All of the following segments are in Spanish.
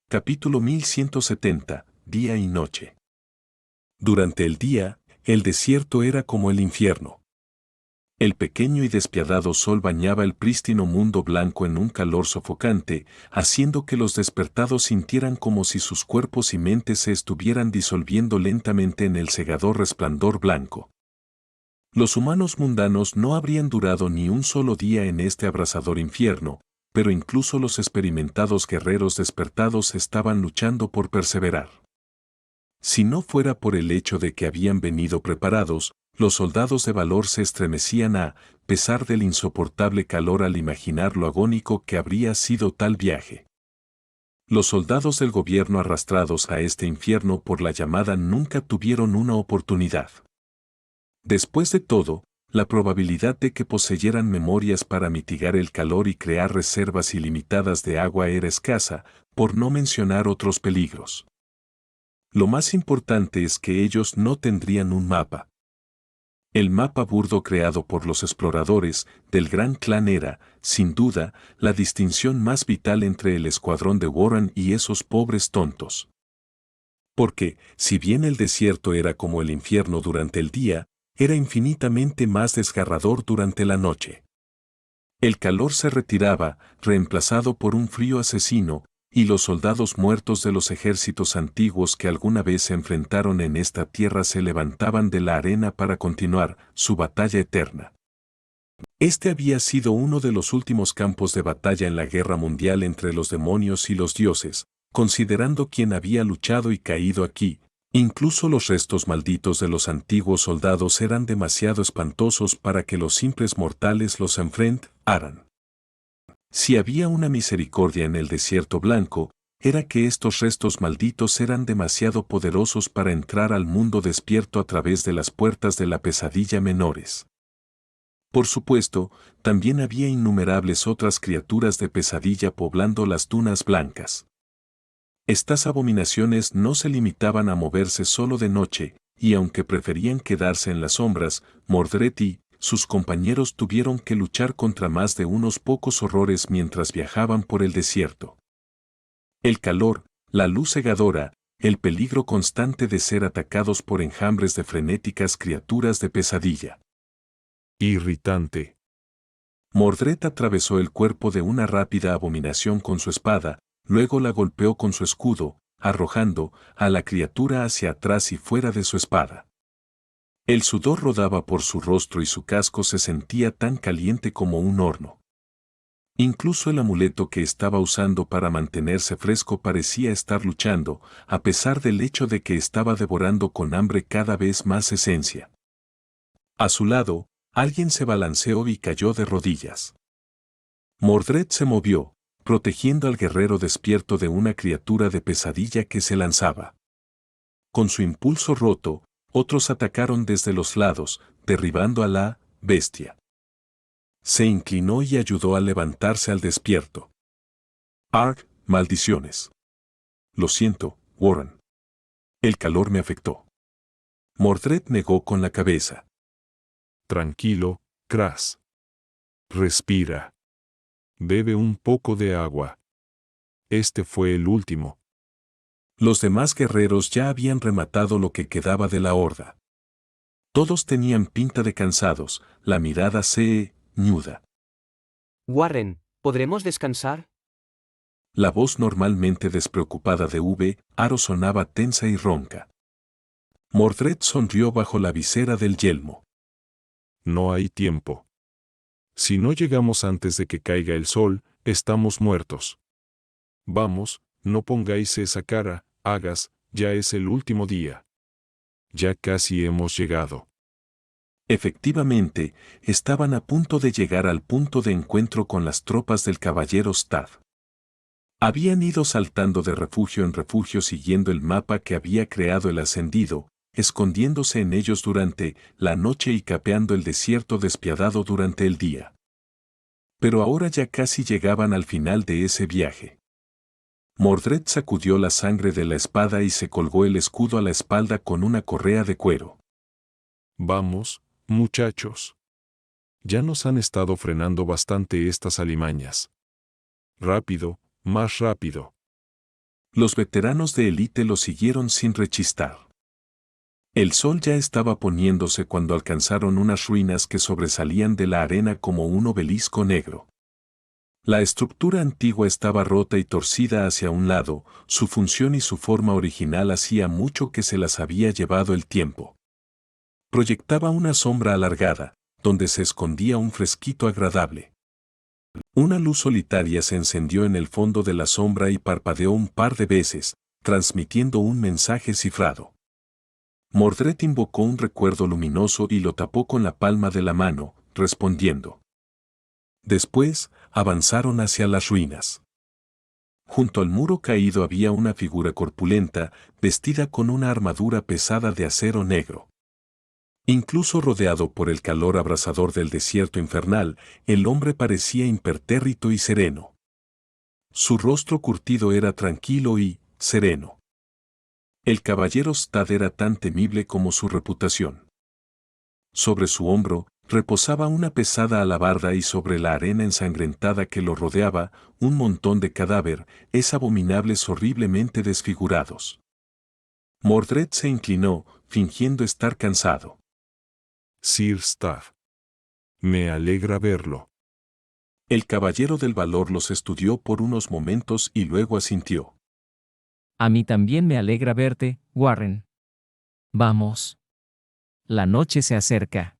Capítulo 1170, Día y Noche. Durante el día, el desierto era como el infierno. El pequeño y despiadado sol bañaba el prístino mundo blanco en un calor sofocante, haciendo que los despertados sintieran como si sus cuerpos y mentes se estuvieran disolviendo lentamente en el cegador resplandor blanco. Los humanos mundanos no habrían durado ni un solo día en este abrasador infierno, pero incluso los experimentados guerreros despertados estaban luchando por perseverar. Si no fuera por el hecho de que habían venido preparados, los soldados de valor se estremecían a pesar del insoportable calor al imaginar lo agónico que habría sido tal viaje. Los soldados del gobierno arrastrados a este infierno por la llamada nunca tuvieron una oportunidad. Después de todo, la probabilidad de que poseyeran memorias para mitigar el calor y crear reservas ilimitadas de agua era escasa, por no mencionar otros peligros. Lo más importante es que ellos no tendrían un mapa. El mapa burdo creado por los exploradores del Gran Clan era, sin duda, la distinción más vital entre el escuadrón de Warren y esos pobres tontos. Porque, si bien el desierto era como el infierno durante el día, era infinitamente más desgarrador durante la noche. El calor se retiraba, reemplazado por un frío asesino, y los soldados muertos de los ejércitos antiguos que alguna vez se enfrentaron en esta tierra se levantaban de la arena para continuar su batalla eterna. Este había sido uno de los últimos campos de batalla en la guerra mundial entre los demonios y los dioses, considerando quién había luchado y caído aquí. Incluso los restos malditos de los antiguos soldados eran demasiado espantosos para que los simples mortales los enfrentaran. Si había una misericordia en el desierto blanco, era que estos restos malditos eran demasiado poderosos para entrar al mundo despierto a través de las puertas de la pesadilla menores. Por supuesto, también había innumerables otras criaturas de pesadilla poblando las dunas blancas. Estas abominaciones no se limitaban a moverse solo de noche, y aunque preferían quedarse en las sombras, Mordred y sus compañeros tuvieron que luchar contra más de unos pocos horrores mientras viajaban por el desierto. El calor, la luz cegadora, el peligro constante de ser atacados por enjambres de frenéticas criaturas de pesadilla. Irritante. Mordred atravesó el cuerpo de una rápida abominación con su espada, luego la golpeó con su escudo, arrojando a la criatura hacia atrás y fuera de su espada. El sudor rodaba por su rostro y su casco se sentía tan caliente como un horno. Incluso el amuleto que estaba usando para mantenerse fresco parecía estar luchando, a pesar del hecho de que estaba devorando con hambre cada vez más esencia. A su lado, alguien se balanceó y cayó de rodillas. Mordred se movió, protegiendo al guerrero despierto de una criatura de pesadilla que se lanzaba. Con su impulso roto, otros atacaron desde los lados, derribando a la bestia. Se inclinó y ayudó a levantarse al despierto. Arg, maldiciones. Lo siento, Warren. El calor me afectó. Mordred negó con la cabeza. Tranquilo, Kras. Respira. Bebe un poco de agua. Este fue el último. Los demás guerreros ya habían rematado lo que quedaba de la horda. Todos tenían pinta de cansados, la mirada ceñuda. Warren, ¿podremos descansar? La voz normalmente despreocupada de Aro sonaba tensa y ronca. Mordred sonrió bajo la visera del yelmo. No hay tiempo. Si no llegamos antes de que caiga el sol, estamos muertos. Vamos, no pongáis esa cara, Agas, ya es el último día. Ya casi hemos llegado. Efectivamente, estaban a punto de llegar al punto de encuentro con las tropas del caballero Stad. Habían ido saltando de refugio en refugio siguiendo el mapa que había creado el ascendido, escondiéndose en ellos durante la noche y capeando el desierto despiadado durante el día. Pero ahora ya casi llegaban al final de ese viaje. Mordred sacudió la sangre de la espada y se colgó el escudo a la espalda con una correa de cuero. Vamos, muchachos. Ya nos han estado frenando bastante estas alimañas. Rápido, más rápido. Los veteranos de élite lo siguieron sin rechistar. El sol ya estaba poniéndose cuando alcanzaron unas ruinas que sobresalían de la arena como un obelisco negro. La estructura antigua estaba rota y torcida hacia un lado, su función y su forma original hacía mucho que se las había llevado el tiempo. Proyectaba una sombra alargada, donde se escondía un fresquito agradable. Una luz solitaria se encendió en el fondo de la sombra y parpadeó un par de veces, transmitiendo un mensaje cifrado. Mordred invocó un recuerdo luminoso y lo tapó con la palma de la mano, respondiendo. Después, avanzaron hacia las ruinas. Junto al muro caído había una figura corpulenta, vestida con una armadura pesada de acero negro. Incluso rodeado por el calor abrasador del desierto infernal, el hombre parecía impertérrito y sereno. Su rostro curtido era tranquilo y sereno. El caballero Stad era tan temible como su reputación. Sobre su hombro reposaba una pesada alabarda y sobre la arena ensangrentada que lo rodeaba, un montón de abominables horriblemente desfigurados. Mordred se inclinó, fingiendo estar cansado. Sir Stad. Me alegra verlo. El caballero del valor los estudió por unos momentos y luego asintió. A mí también me alegra verte, Warren. Vamos. La noche se acerca.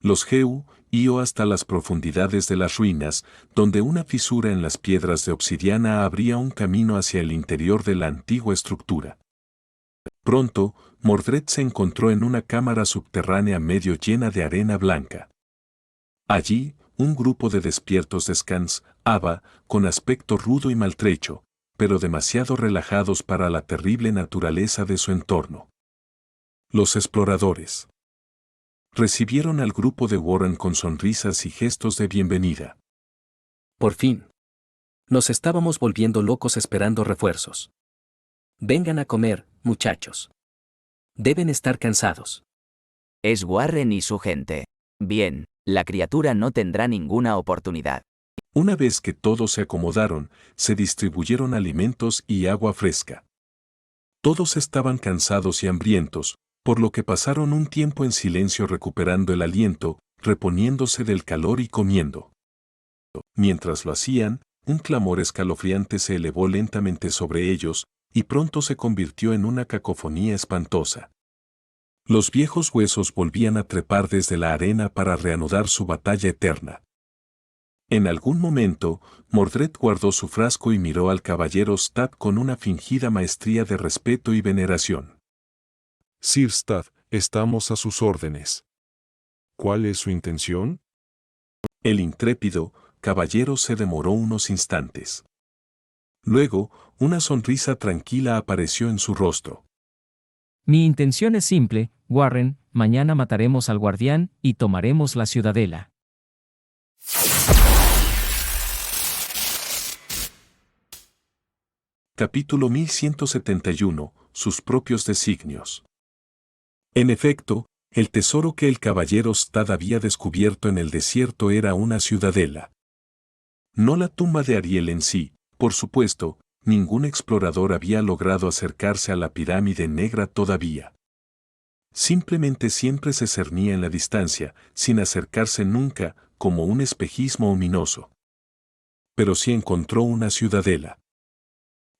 Los Heu ió hasta las profundidades de las ruinas, donde una fisura en las piedras de obsidiana abría un camino hacia el interior de la antigua estructura. Pronto, Mordred se encontró en una cámara subterránea medio llena de arena blanca. Allí, un grupo de despiertos descansaba, con aspecto rudo y maltrecho, pero demasiado relajados para la terrible naturaleza de su entorno. Los exploradores recibieron al grupo de Warren con sonrisas y gestos de bienvenida. Por fin. Nos estábamos volviendo locos esperando refuerzos. Vengan a comer, muchachos. Deben estar cansados. Es Warren y su gente. Bien, la criatura no tendrá ninguna oportunidad. Una vez que todos se acomodaron, se distribuyeron alimentos y agua fresca. Todos estaban cansados y hambrientos, por lo que pasaron un tiempo en silencio recuperando el aliento, reponiéndose del calor y comiendo. Mientras lo hacían, un clamor escalofriante se elevó lentamente sobre ellos, y pronto se convirtió en una cacofonía espantosa. Los viejos huesos volvían a trepar desde la arena para reanudar su batalla eterna. En algún momento, Mordred guardó su frasco y miró al caballero Stad con una fingida maestría de respeto y veneración. Sir Stad, estamos a sus órdenes. ¿Cuál es su intención? El intrépido caballero se demoró unos instantes. Luego, una sonrisa tranquila apareció en su rostro. Mi intención es simple, Warren, mañana mataremos al guardián y tomaremos la ciudadela. Capítulo 1171. Sus propios designios. En efecto, el tesoro que el caballero Stad había descubierto en el desierto era una ciudadela. No la tumba de Ariel en sí, por supuesto, ningún explorador había logrado acercarse a la pirámide negra todavía. Simplemente siempre se cernía en la distancia, sin acercarse nunca, como un espejismo ominoso. Pero sí encontró una ciudadela.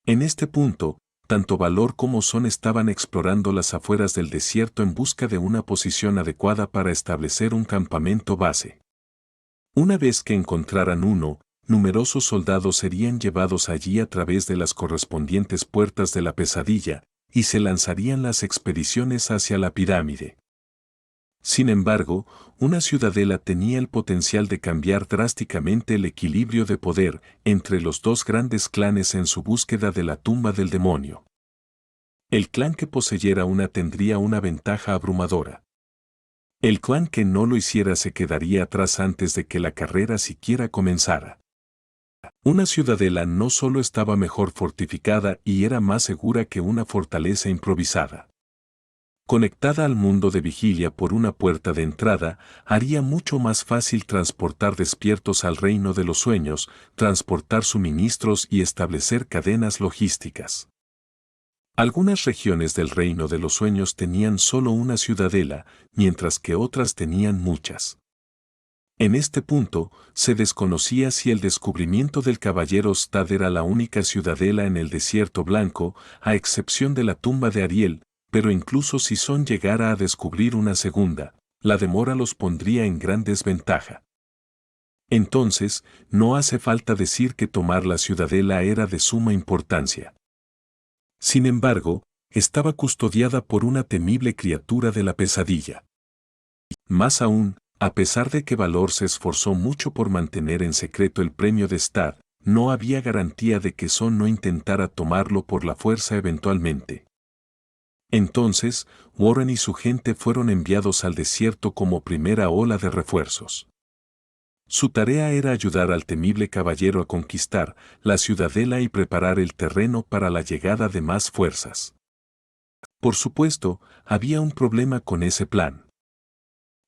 En este punto, tanto Valor como Son estaban explorando las afueras del desierto en busca de una posición adecuada para establecer un campamento base. Una vez que encontraran uno, numerosos soldados serían llevados allí a través de las correspondientes puertas de la pesadilla, y se lanzarían las expediciones hacia la pirámide. Sin embargo, una ciudadela tenía el potencial de cambiar drásticamente el equilibrio de poder entre los dos grandes clanes en su búsqueda de la tumba del demonio. El clan que poseyera una tendría una ventaja abrumadora. El clan que no lo hiciera se quedaría atrás antes de que la carrera siquiera comenzara. Una ciudadela no solo estaba mejor fortificada y era más segura que una fortaleza improvisada. conectada al mundo de vigilia por una puerta de entrada, haría mucho más fácil transportar despiertos al reino de los sueños, transportar suministros y establecer cadenas logísticas. Algunas regiones del reino de los sueños tenían solo una ciudadela, mientras que otras tenían muchas. En este punto, se desconocía si el descubrimiento del caballero Stad era la única ciudadela en el desierto blanco, a excepción de la tumba de Ariel, pero incluso si Son llegara a descubrir una segunda, la demora los pondría en gran desventaja. Entonces, no hace falta decir que tomar la ciudadela era de suma importancia. Sin embargo, estaba custodiada por una temible criatura de la pesadilla. Más aún, a pesar de que Valor se esforzó mucho por mantener en secreto el premio de Stad, no había garantía de que Son no intentara tomarlo por la fuerza eventualmente. Entonces, Warren y su gente fueron enviados al desierto como primera ola de refuerzos. Su tarea era ayudar al temible caballero a conquistar la ciudadela y preparar el terreno para la llegada de más fuerzas. Por supuesto, había un problema con ese plan.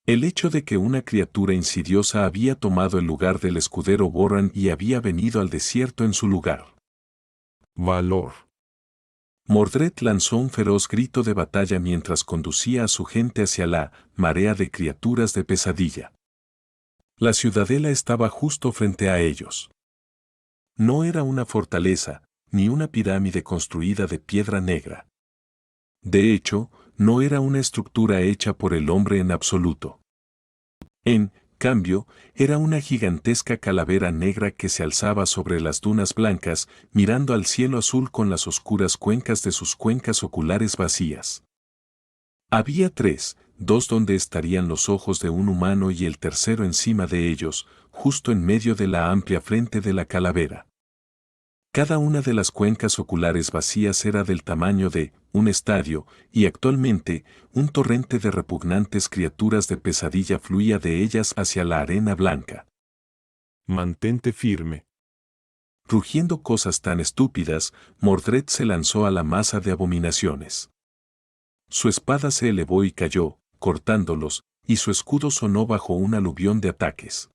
El hecho de que una criatura insidiosa había tomado el lugar del escudero Warren y había venido al desierto en su lugar. Valor. Mordred lanzó un feroz grito de batalla mientras conducía a su gente hacia la marea de criaturas de pesadilla. La ciudadela estaba justo frente a ellos. No era una fortaleza, ni una pirámide construida de piedra negra. De hecho, no era una estructura hecha por el hombre en absoluto. En cambio, era una gigantesca calavera negra que se alzaba sobre las dunas blancas, mirando al cielo azul con las oscuras cuencas de sus cuencas oculares vacías. Había dos donde estarían los ojos de un humano y el tercero encima de ellos, justo en medio de la amplia frente de la calavera. Cada una de las cuencas oculares vacías era del tamaño de un estadio, y actualmente, un torrente de repugnantes criaturas de pesadilla fluía de ellas hacia la arena blanca. Mantente firme. Rugiendo cosas tan estúpidas, Mordred se lanzó a la masa de abominaciones. Su espada se elevó y cayó, cortándolos, y su escudo sonó bajo un aluvión de ataques.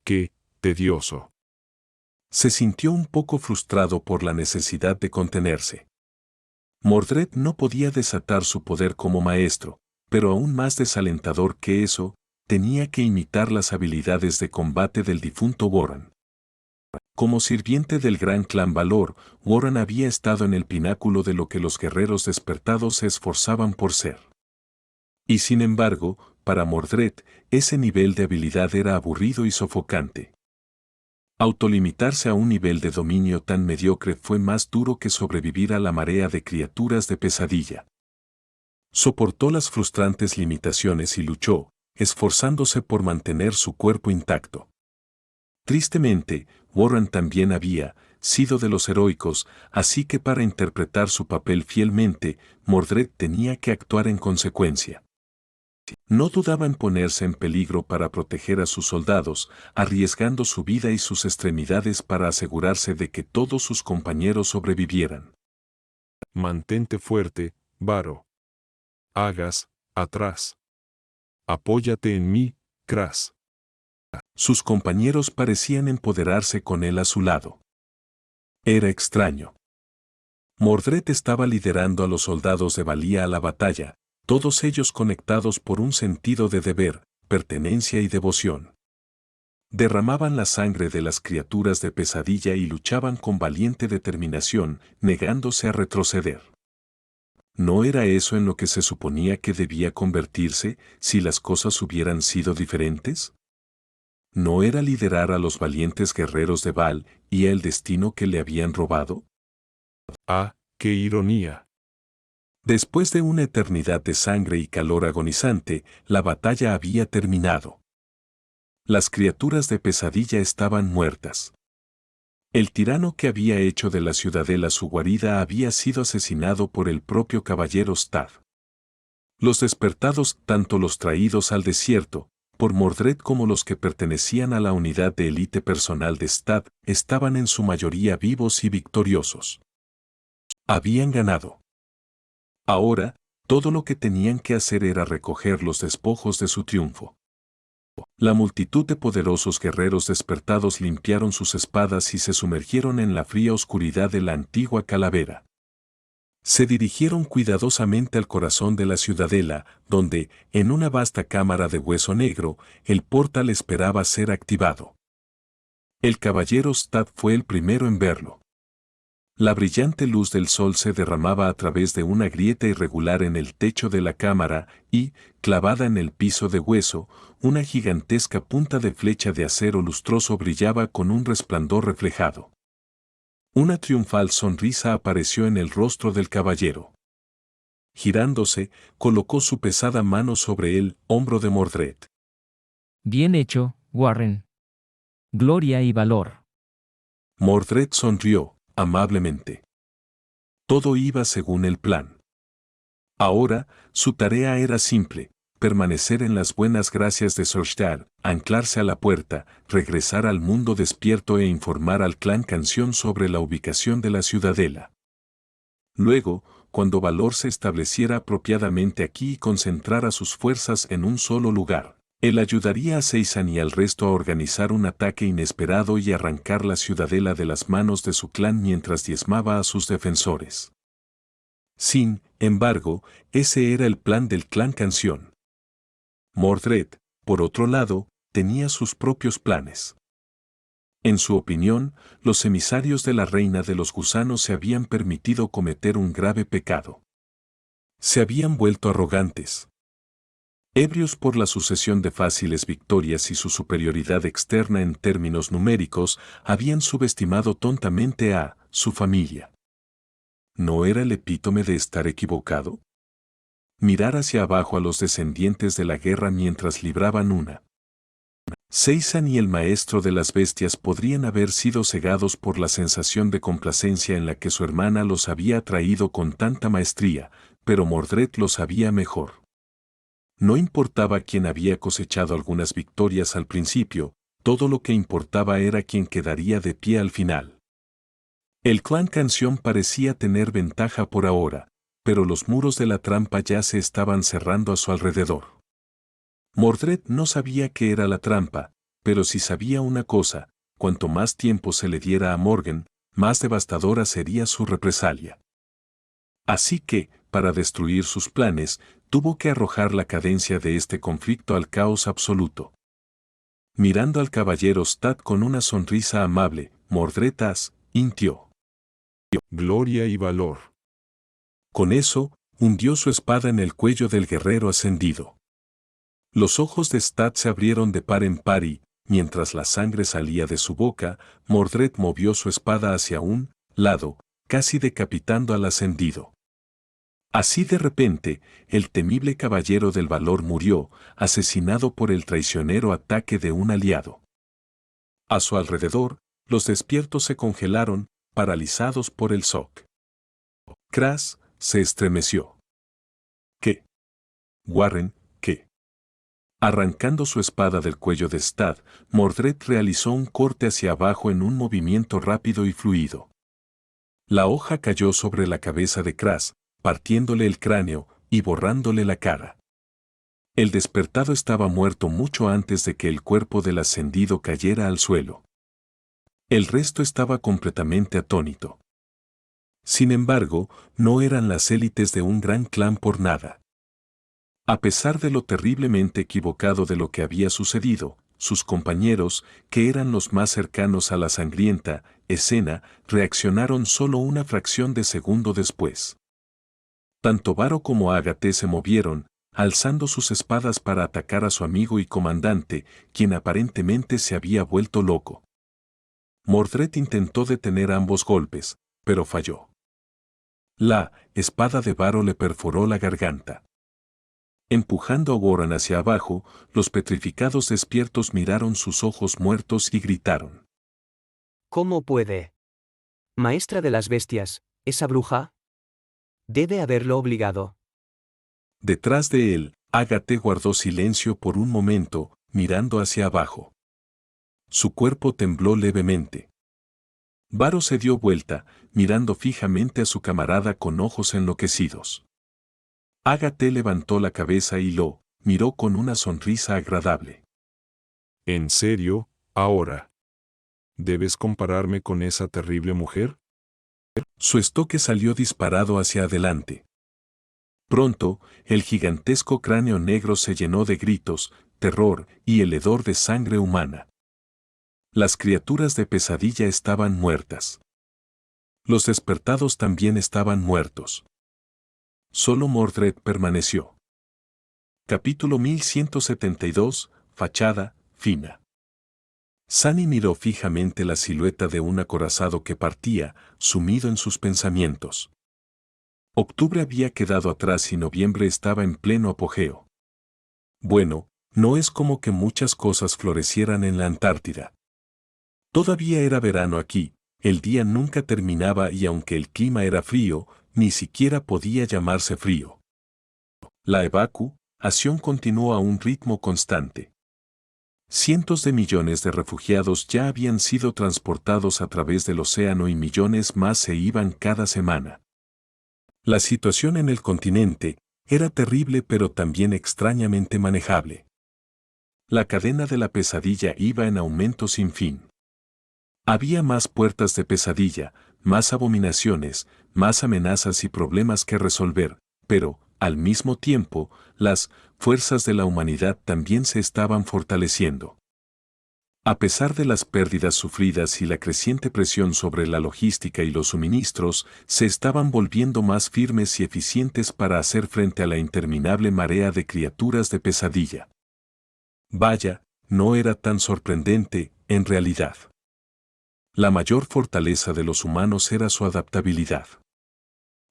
¡Qué tedioso! Se sintió un poco frustrado por la necesidad de contenerse. Mordred no podía desatar su poder como maestro, pero aún más desalentador que eso, tenía que imitar las habilidades de combate del difunto Warren. Como sirviente del gran clan Valor, Warren había estado en el pináculo de lo que los guerreros despertados se esforzaban por ser. Y sin embargo, para Mordred, ese nivel de habilidad era aburrido y sofocante. Autolimitarse a un nivel de dominio tan mediocre fue más duro que sobrevivir a la marea de criaturas de pesadilla. Soportó las frustrantes limitaciones y luchó, esforzándose por mantener su cuerpo intacto. Tristemente, Warren también había sido de los heroicos, así que para interpretar su papel fielmente, Mordred tenía que actuar en consecuencia. No dudaba en ponerse en peligro para proteger a sus soldados, arriesgando su vida y sus extremidades para asegurarse de que todos sus compañeros sobrevivieran. Mantente fuerte, Varo. Hagas, atrás. Apóyate en mí, Kras. Sus compañeros parecían empoderarse con él a su lado. Era extraño. Mordred estaba liderando a los soldados de Valía a la batalla, todos ellos conectados por un sentido de deber, pertenencia y devoción. Derramaban la sangre de las criaturas de pesadilla y luchaban con valiente determinación, negándose a retroceder. ¿No era eso en lo que se suponía que debía convertirse si las cosas hubieran sido diferentes? ¿No era liderar a los valientes guerreros de Baal y el destino que le habían robado? ¡Ah, qué ironía! Después de una eternidad de sangre y calor agonizante, la batalla había terminado. Las criaturas de pesadilla estaban muertas. El tirano que había hecho de la ciudadela su guarida había sido asesinado por el propio caballero Stad. Los despertados, tanto los traídos al desierto, por Mordred como los que pertenecían a la unidad de élite personal de Stad, estaban en su mayoría vivos y victoriosos. Habían ganado. Ahora, Todo lo que tenían que hacer era recoger los despojos de su triunfo. La multitud de poderosos guerreros despertados limpiaron sus espadas y se sumergieron en la fría oscuridad de la antigua calavera. Se dirigieron cuidadosamente al corazón de la ciudadela, donde, en una vasta cámara de hueso negro, el portal esperaba ser activado. El caballero Stad fue el primero en verlo. La brillante luz del sol se derramaba a través de una grieta irregular en el techo de la cámara y, clavada en el piso de hueso, una gigantesca punta de flecha de acero lustroso brillaba con un resplandor reflejado. Una triunfal sonrisa apareció en el rostro del caballero. Girándose, colocó su pesada mano sobre el hombro de Mordred. Bien hecho, Warren. Gloria y valor. Mordred sonrió amablemente. Todo iba según el plan. Ahora, su tarea era simple: permanecer en las buenas gracias de Sorstad, anclarse a la puerta, regresar al mundo despierto e informar al clan Canción sobre la ubicación de la ciudadela. Luego, cuando Valor se estableciera apropiadamente aquí y concentrara sus fuerzas en un solo lugar, él ayudaría a Seisan y al resto a organizar un ataque inesperado y arrancar la ciudadela de las manos de su clan mientras diezmaba a sus defensores. Sin embargo, ese era el plan del clan Canción. Mordred, por otro lado, tenía sus propios planes. En su opinión, los emisarios de la reina de los gusanos se habían permitido cometer un grave pecado. Se habían vuelto arrogantes. Ebrios por la sucesión de fáciles victorias y su superioridad externa en términos numéricos, habían subestimado tontamente a su familia. ¿No era el epítome de estar equivocado? Mirar hacia abajo a los descendientes de la guerra mientras libraban una. Seisan y el maestro de las bestias podrían haber sido cegados por la sensación de complacencia en la que su hermana los había traído con tanta maestría, pero Mordred lo sabía mejor. No importaba quién había cosechado algunas victorias al principio, todo lo que importaba era quién quedaría de pie al final. El clan Canción parecía tener ventaja por ahora, pero los muros de la trampa ya se estaban cerrando a su alrededor. Mordred no sabía qué era la trampa, pero sí sabía una cosa: cuanto más tiempo se le diera a Morgan, más devastadora sería su represalia. Así que, para destruir sus planes, tuvo que arrojar la cadencia de este conflicto al caos absoluto. Mirando al caballero Stad con una sonrisa amable, Mordred intió. Gloria y valor. Con eso, hundió su espada en el cuello del guerrero ascendido. Los ojos de Stad se abrieron de par en par y, mientras la sangre salía de su boca, Mordred movió su espada hacia un lado, casi decapitando al ascendido. Así de repente, el temible caballero del valor murió, asesinado por el traicionero ataque de un aliado. A su alrededor, los despiertos se congelaron, paralizados por el shock. Kras se estremeció. ¿Qué? Warren, ¿qué? Arrancando su espada del cuello de Stad, Mordred realizó un corte hacia abajo en un movimiento rápido y fluido. La hoja cayó sobre la cabeza de Kras, partiéndole el cráneo y borrándole la cara. El despertado estaba muerto mucho antes de que el cuerpo del ascendido cayera al suelo. El resto estaba completamente atónito. Sin embargo, no eran las élites de un gran clan por nada. A pesar de lo terriblemente equivocado de lo que había sucedido, sus compañeros, que eran los más cercanos a la sangrienta escena, reaccionaron solo una fracción de segundo después. Tanto Varo como Ágate se movieron, alzando sus espadas para atacar a su amigo y comandante, quien aparentemente se había vuelto loco. Mordred intentó detener ambos golpes, pero falló. La espada de Varo le perforó la garganta. Empujando a Warren hacia abajo, los petrificados despiertos miraron sus ojos muertos y gritaron. ¿Cómo puede? Maestra de las bestias, ¿esa bruja? Debe haberlo obligado. Detrás de él, Ágate guardó silencio por un momento, mirando hacia abajo. Su cuerpo tembló levemente. Varo se dio vuelta, mirando fijamente a su camarada con ojos enloquecidos. Ágate levantó la cabeza y lo miró con una sonrisa agradable. ¿En serio, ahora? ¿Debes compararme con esa terrible mujer? Su estoque salió disparado hacia adelante. Pronto, el gigantesco cráneo negro se llenó de gritos, terror y el hedor de sangre humana. Las criaturas de pesadilla estaban muertas. Los despertados también estaban muertos. Solo Mordred permaneció. Capítulo 1172, Fachada, fina. Sunny miró fijamente la silueta de un acorazado que partía, sumido en sus pensamientos. Octubre había quedado atrás y noviembre estaba en pleno apogeo. Bueno, no es como que muchas cosas florecieran en la Antártida. Todavía era verano aquí, el día nunca terminaba y aunque el clima era frío, ni siquiera podía llamarse frío. La evacuación continuó a un ritmo constante. Cientos de millones de refugiados ya habían sido transportados a través del océano y millones más se iban cada semana. La situación en el continente era terrible pero también extrañamente manejable. La cadena de la pesadilla iba en aumento sin fin. Había más puertas de pesadilla, más abominaciones, más amenazas y problemas que resolver, pero, al mismo tiempo, las fuerzas de la humanidad también se estaban fortaleciendo. A pesar de las pérdidas sufridas y la creciente presión sobre la logística y los suministros, se estaban volviendo más firmes y eficientes para hacer frente a la interminable marea de criaturas de pesadilla. Vaya, no era tan sorprendente, en realidad. La mayor fortaleza de los humanos era su adaptabilidad.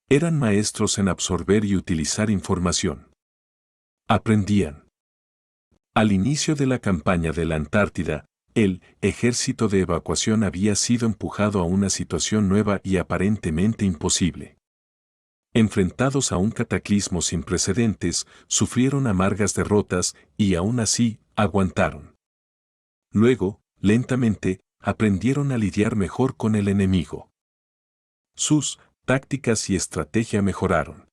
Eran maestros en absorber y utilizar información. Aprendían. Al inicio de la campaña de la Antártida, el ejército de evacuación había sido empujado a una situación nueva y aparentemente imposible. Enfrentados a un cataclismo sin precedentes, sufrieron amargas derrotas y aún así, aguantaron. Luego, lentamente, aprendieron a lidiar mejor con el enemigo. Sus tácticas y estrategia mejoraron.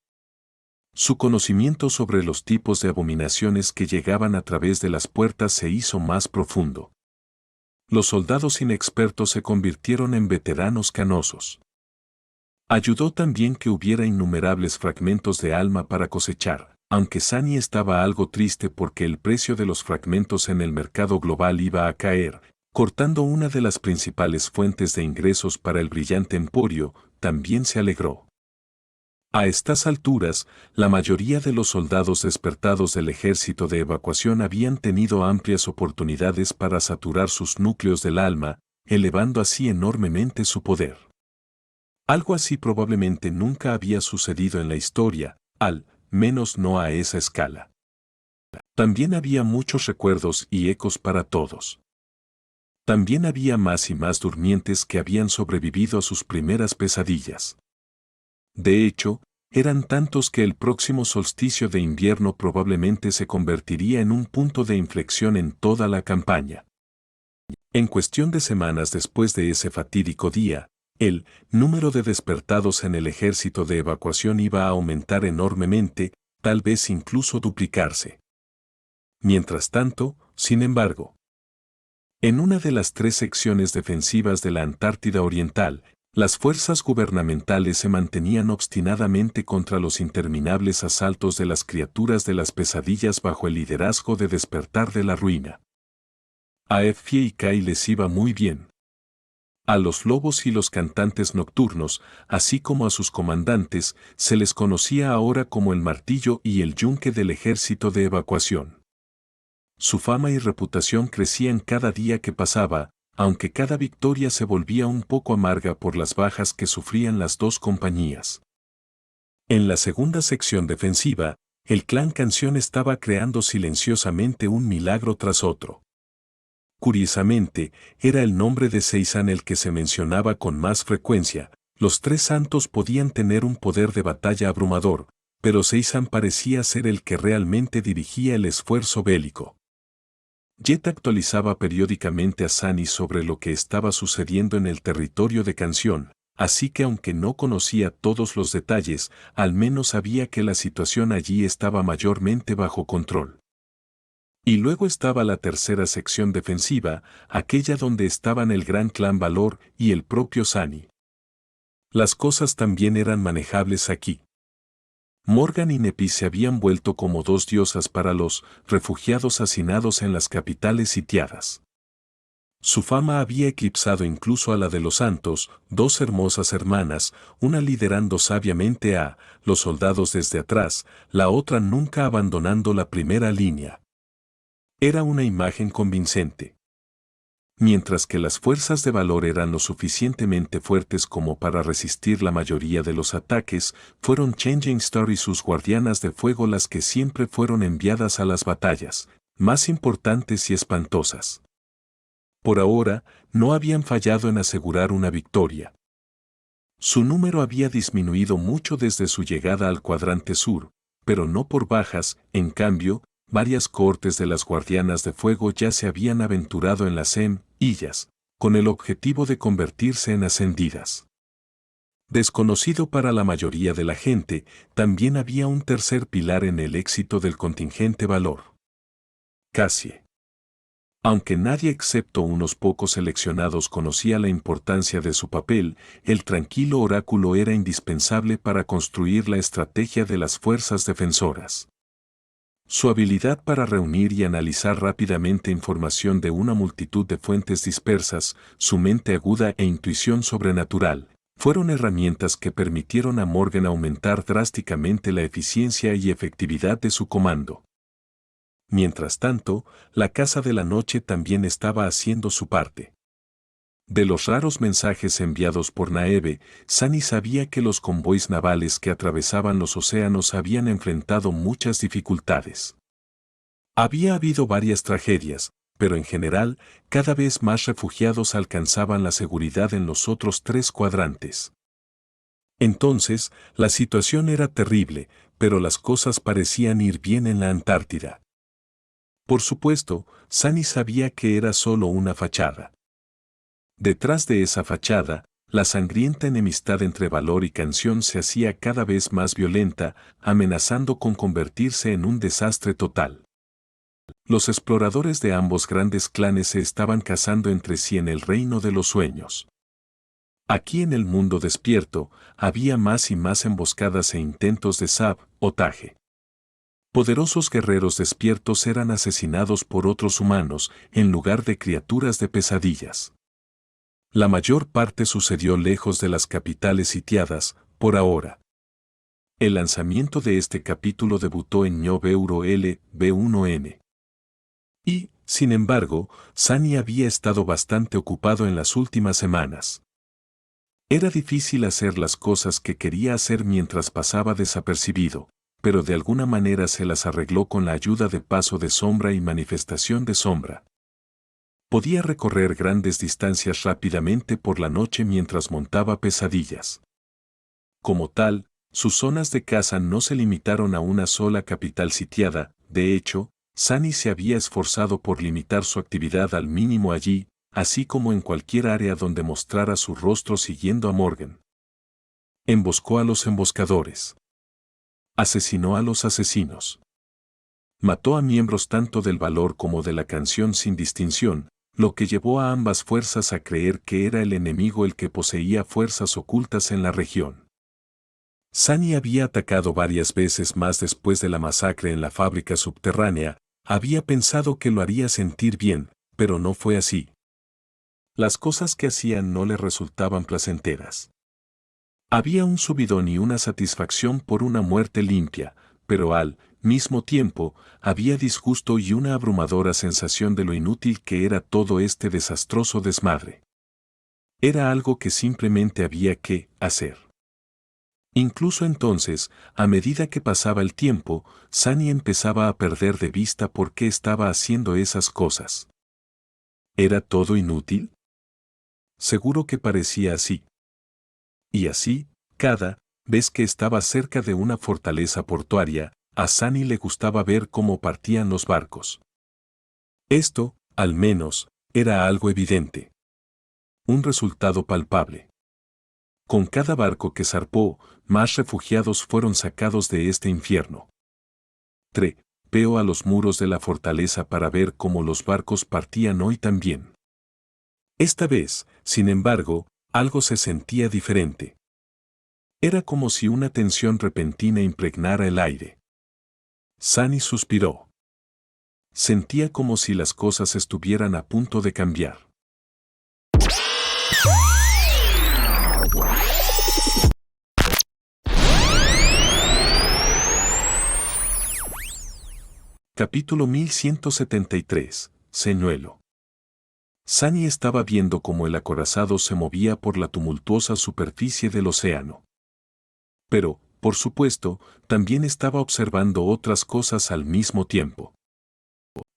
Su conocimiento sobre los tipos de abominaciones que llegaban a través de las puertas se hizo más profundo. Los soldados inexpertos se convirtieron en veteranos canosos. Ayudó también que hubiera innumerables fragmentos de alma para cosechar, aunque Sunny estaba algo triste porque el precio de los fragmentos en el mercado global iba a caer, cortando una de las principales fuentes de ingresos para el brillante emporio, también se alegró. A estas alturas, la mayoría de los soldados despertados del ejército de evacuación habían tenido amplias oportunidades para saturar sus núcleos del alma, elevando así enormemente su poder. Algo así probablemente nunca había sucedido en la historia, al menos no a esa escala. También había muchos recuerdos y ecos para todos. También había más y más durmientes que habían sobrevivido a sus primeras pesadillas. De hecho, eran tantos que el próximo solsticio de invierno probablemente se convertiría en un punto de inflexión en toda la campaña. En cuestión de semanas después de ese fatídico día, el número de despertados en el ejército de evacuación iba a aumentar enormemente, tal vez incluso duplicarse. Mientras tanto, sin embargo, en una de las 3 secciones defensivas de la Antártida Oriental, las fuerzas gubernamentales se mantenían obstinadamente contra los interminables asaltos de las criaturas de las pesadillas bajo el liderazgo de Despertar de la Ruina. A FIK les iba muy bien. A los lobos y los cantantes nocturnos, así como a sus comandantes, se les conocía ahora como el martillo y el yunque del ejército de evacuación. Su fama y reputación crecían cada día que pasaba, aunque cada victoria se volvía un poco amarga por las bajas que sufrían las 2 compañías. En la segunda sección defensiva, el clan Canción estaba creando silenciosamente un milagro tras otro. Curiosamente, era el nombre de Seisan el que se mencionaba con más frecuencia. Los 3 santos podían tener un poder de batalla abrumador, pero Seisan parecía ser el que realmente dirigía el esfuerzo bélico. Jet actualizaba periódicamente a Sunny sobre lo que estaba sucediendo en el territorio de Canción, así que aunque no conocía todos los detalles, al menos sabía que la situación allí estaba mayormente bajo control. Y luego estaba la tercera sección defensiva, aquella donde estaban el gran clan Valor y el propio Sunny. Las cosas también eran manejables aquí. Morgan y Nepi se habían vuelto como dos diosas para los refugiados hacinados en las capitales sitiadas. Su fama había eclipsado incluso a la de los santos, dos hermosas hermanas, una liderando sabiamente a los soldados desde atrás, la otra nunca abandonando la primera línea. Era una imagen convincente. Mientras que las fuerzas de Valor eran lo suficientemente fuertes como para resistir la mayoría de los ataques, fueron Changing Star y sus guardianas de fuego las que siempre fueron enviadas a las batallas, más importantes y espantosas. Por ahora, no habían fallado en asegurar una victoria. Su número había disminuido mucho desde su llegada al cuadrante sur, pero no por bajas, en cambio, varias cohortes de las guardianas de fuego ya se habían aventurado en las illas, con el objetivo de convertirse en ascendidas. Desconocido para la mayoría de la gente, también había un tercer pilar en el éxito del contingente Valor. Cassie. Aunque nadie excepto unos pocos seleccionados conocía la importancia de su papel, el tranquilo oráculo era indispensable para construir la estrategia de las fuerzas defensoras. Su habilidad para reunir y analizar rápidamente información de una multitud de fuentes dispersas, su mente aguda e intuición sobrenatural, fueron herramientas que permitieron a Morgan aumentar drásticamente la eficiencia y efectividad de su comando. Mientras tanto, la Casa de la Noche también estaba haciendo su parte. De los raros mensajes enviados por Naeve, Sunny sabía que los convoys navales que atravesaban los océanos habían enfrentado muchas dificultades. Había habido varias tragedias, pero en general, cada vez más refugiados alcanzaban la seguridad en los otros 3 cuadrantes. Entonces, la situación era terrible, pero las cosas parecían ir bien en la Antártida. Por supuesto, Sunny sabía que era solo una fachada. Detrás de esa fachada, la sangrienta enemistad entre Valor y Canción se hacía cada vez más violenta, amenazando con convertirse en un desastre total. Los exploradores de ambos grandes clanes se estaban cazando entre sí en el reino de los sueños. Aquí en el mundo despierto, había más y más emboscadas e intentos de sabotaje. Poderosos guerreros despiertos eran asesinados por otros humanos en lugar de criaturas de pesadillas. La mayor parte sucedió lejos de las capitales sitiadas, por ahora. El lanzamiento de este capítulo debutó en Ñobeuro LB1N. Y, sin embargo, Sunny había estado bastante ocupado en las últimas semanas. Era difícil hacer las cosas que quería hacer mientras pasaba desapercibido, pero de alguna manera se las arregló con la ayuda de Paso de Sombra y Manifestación de Sombra. Podía recorrer grandes distancias rápidamente por la noche mientras montaba pesadillas. Como tal, sus zonas de caza no se limitaron a una sola capital sitiada, de hecho, Sunny se había esforzado por limitar su actividad al mínimo allí, así como en cualquier área donde mostrara su rostro siguiendo a Morgan. Emboscó a los emboscadores. Asesinó a los asesinos. Mató a miembros tanto del Valor como de la Canción sin distinción, lo que llevó a ambas fuerzas a creer que era el enemigo el que poseía fuerzas ocultas en la región. Sunny había atacado varias veces más después de la masacre en la fábrica subterránea, había pensado que lo haría sentir bien, pero no fue así. Las cosas que hacían no le resultaban placenteras. Había un subidón y una satisfacción por una muerte limpia, pero al mismo tiempo, había disgusto y una abrumadora sensación de lo inútil que era todo este desastroso desmadre. Era algo que simplemente había que hacer. Incluso entonces, a medida que pasaba el tiempo, Sunny empezaba a perder de vista por qué estaba haciendo esas cosas. ¿Era todo inútil? Seguro que parecía así. Y así, cada vez que estaba cerca de una fortaleza portuaria, a Sunny le gustaba ver cómo partían los barcos. Esto, al menos, era algo evidente. Un resultado palpable. Con cada barco que zarpó, más refugiados fueron sacados de este infierno. Trepeo a los muros de la fortaleza para ver cómo los barcos partían hoy también. Esta vez, sin embargo, algo se sentía diferente. Era como si una tensión repentina impregnara el aire. Sunny suspiró. Sentía como si las cosas estuvieran a punto de cambiar. Capítulo 1173. Señuelo. Sunny estaba viendo cómo el acorazado se movía por la tumultuosa superficie del océano. Pero, por supuesto, también estaba observando otras cosas al mismo tiempo.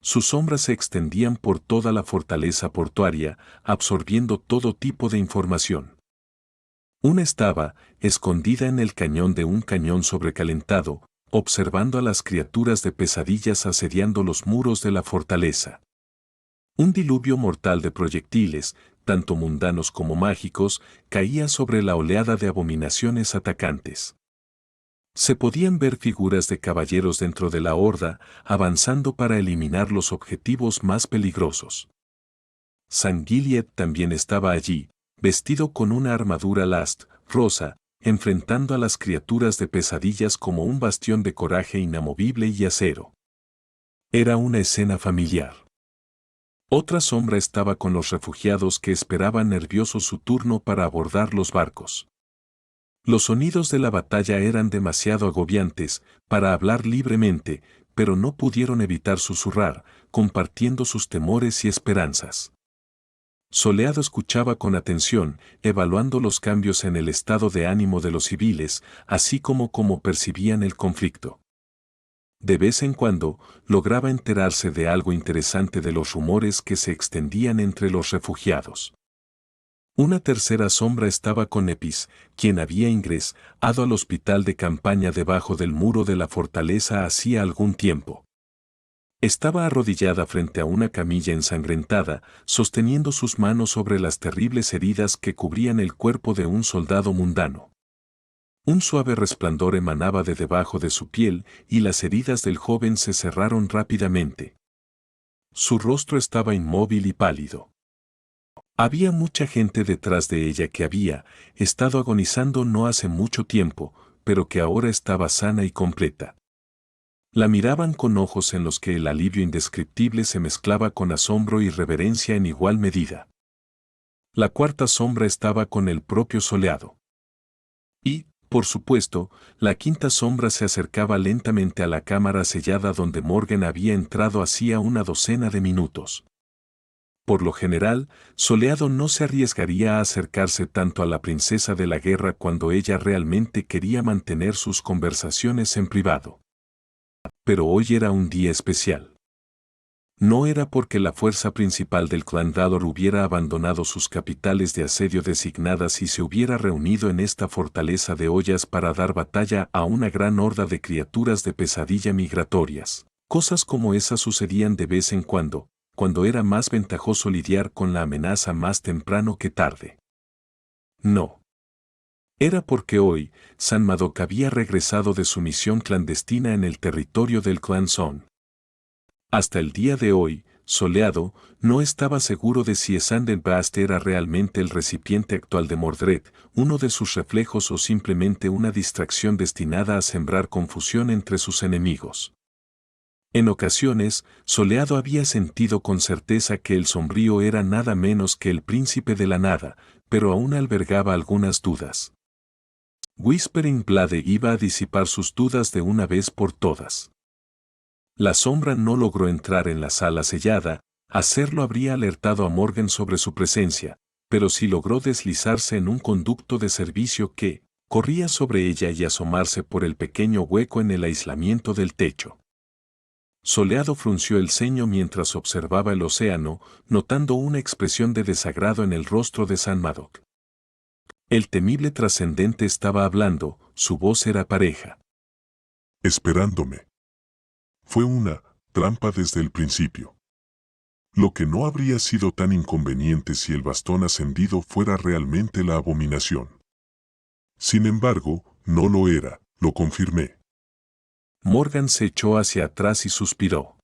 Sus sombras se extendían por toda la fortaleza portuaria, absorbiendo todo tipo de información. Una estaba, escondida en el cañón de un cañón sobrecalentado, observando a las criaturas de pesadillas asediando los muros de la fortaleza. Un diluvio mortal de proyectiles, tanto mundanos como mágicos, caía sobre la oleada de abominaciones atacantes. Se podían ver figuras de caballeros dentro de la horda, avanzando para eliminar los objetivos más peligrosos. Sanguiliet también estaba allí, vestido con una armadura last, rosa, enfrentando a las criaturas de pesadillas como un bastión de coraje inamovible y acero. Era una escena familiar. Otra sombra estaba con los refugiados que esperaban nerviosos su turno para abordar los barcos. Los sonidos de la batalla eran demasiado agobiantes para hablar libremente, pero no pudieron evitar susurrar, compartiendo sus temores y esperanzas. Soleado escuchaba con atención, evaluando los cambios en el estado de ánimo de los civiles, así como cómo percibían el conflicto. De vez en cuando, lograba enterarse de algo interesante de los rumores que se extendían entre los refugiados. Una tercera sombra estaba con Epis, quien había ingresado al hospital de campaña debajo del muro de la fortaleza hacía algún tiempo. Estaba arrodillada frente a una camilla ensangrentada, sosteniendo sus manos sobre las terribles heridas que cubrían el cuerpo de un soldado mundano. Un suave resplandor emanaba de debajo de su piel y las heridas del joven se cerraron rápidamente. Su rostro estaba inmóvil y pálido. Había mucha gente detrás de ella que había estado agonizando no hace mucho tiempo, pero que ahora estaba sana y completa. La miraban con ojos en los que el alivio indescriptible se mezclaba con asombro y reverencia en igual medida. La cuarta sombra estaba con el propio Soleado. Y, por supuesto, la quinta sombra se acercaba lentamente a la cámara sellada donde Morgan había entrado hacía una docena de minutos. Por lo general, Soleado no se arriesgaría a acercarse tanto a la princesa de la guerra cuando ella realmente quería mantener sus conversaciones en privado. Pero hoy era un día especial. No era porque la fuerza principal del clan Dalor hubiera abandonado sus capitales de asedio designadas y se hubiera reunido en esta fortaleza de ollas para dar batalla a una gran horda de criaturas de pesadilla migratorias. Cosas como esas sucedían de vez en cuando era más ventajoso lidiar con la amenaza más temprano que tarde. No. Era porque hoy, San Madoc había regresado de su misión clandestina en el territorio del clan Son. Hasta el día de hoy, Soleado no estaba seguro de si Sandenbast era realmente el recipiente actual de Mordred, uno de sus reflejos o simplemente una distracción destinada a sembrar confusión entre sus enemigos. En ocasiones, Soleado había sentido con certeza que el sombrío era nada menos que el príncipe de la nada, pero aún albergaba algunas dudas. Whispering Blade iba a disipar sus dudas de una vez por todas. La sombra no logró entrar en la sala sellada, hacerlo habría alertado a Morgan sobre su presencia, pero sí logró deslizarse en un conducto de servicio que corría sobre ella y asomarse por el pequeño hueco en el aislamiento del techo. Soleado frunció el ceño mientras observaba el océano, notando una expresión de desagrado en el rostro de San Madoc. El temible trascendente estaba hablando, su voz era pareja. Esperándome. Fue una trampa desde el principio. Lo que no habría sido tan inconveniente si el bastón ascendido fuera realmente la abominación. Sin embargo, no lo era, lo confirmé. Morgan se echó hacia atrás y suspiró.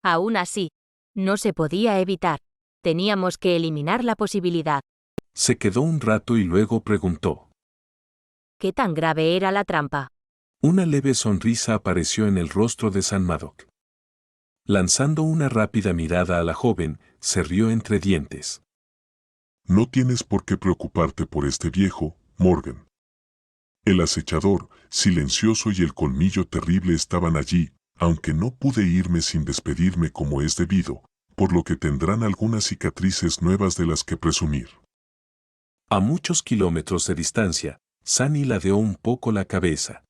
Aún así, no se podía evitar. Teníamos que eliminar la posibilidad. Se quedó un rato y luego preguntó. ¿Qué tan grave era la trampa? Una leve sonrisa apareció en el rostro de San Madoc. Lanzando una rápida mirada a la joven, se rió entre dientes. No tienes por qué preocuparte por este viejo, Morgan. El acechador, silencioso y el colmillo terrible estaban allí, aunque no pude irme sin despedirme como es debido, por lo que tendrán algunas cicatrices nuevas de las que presumir. A muchos kilómetros de distancia, Sunny ladeó un poco la cabeza.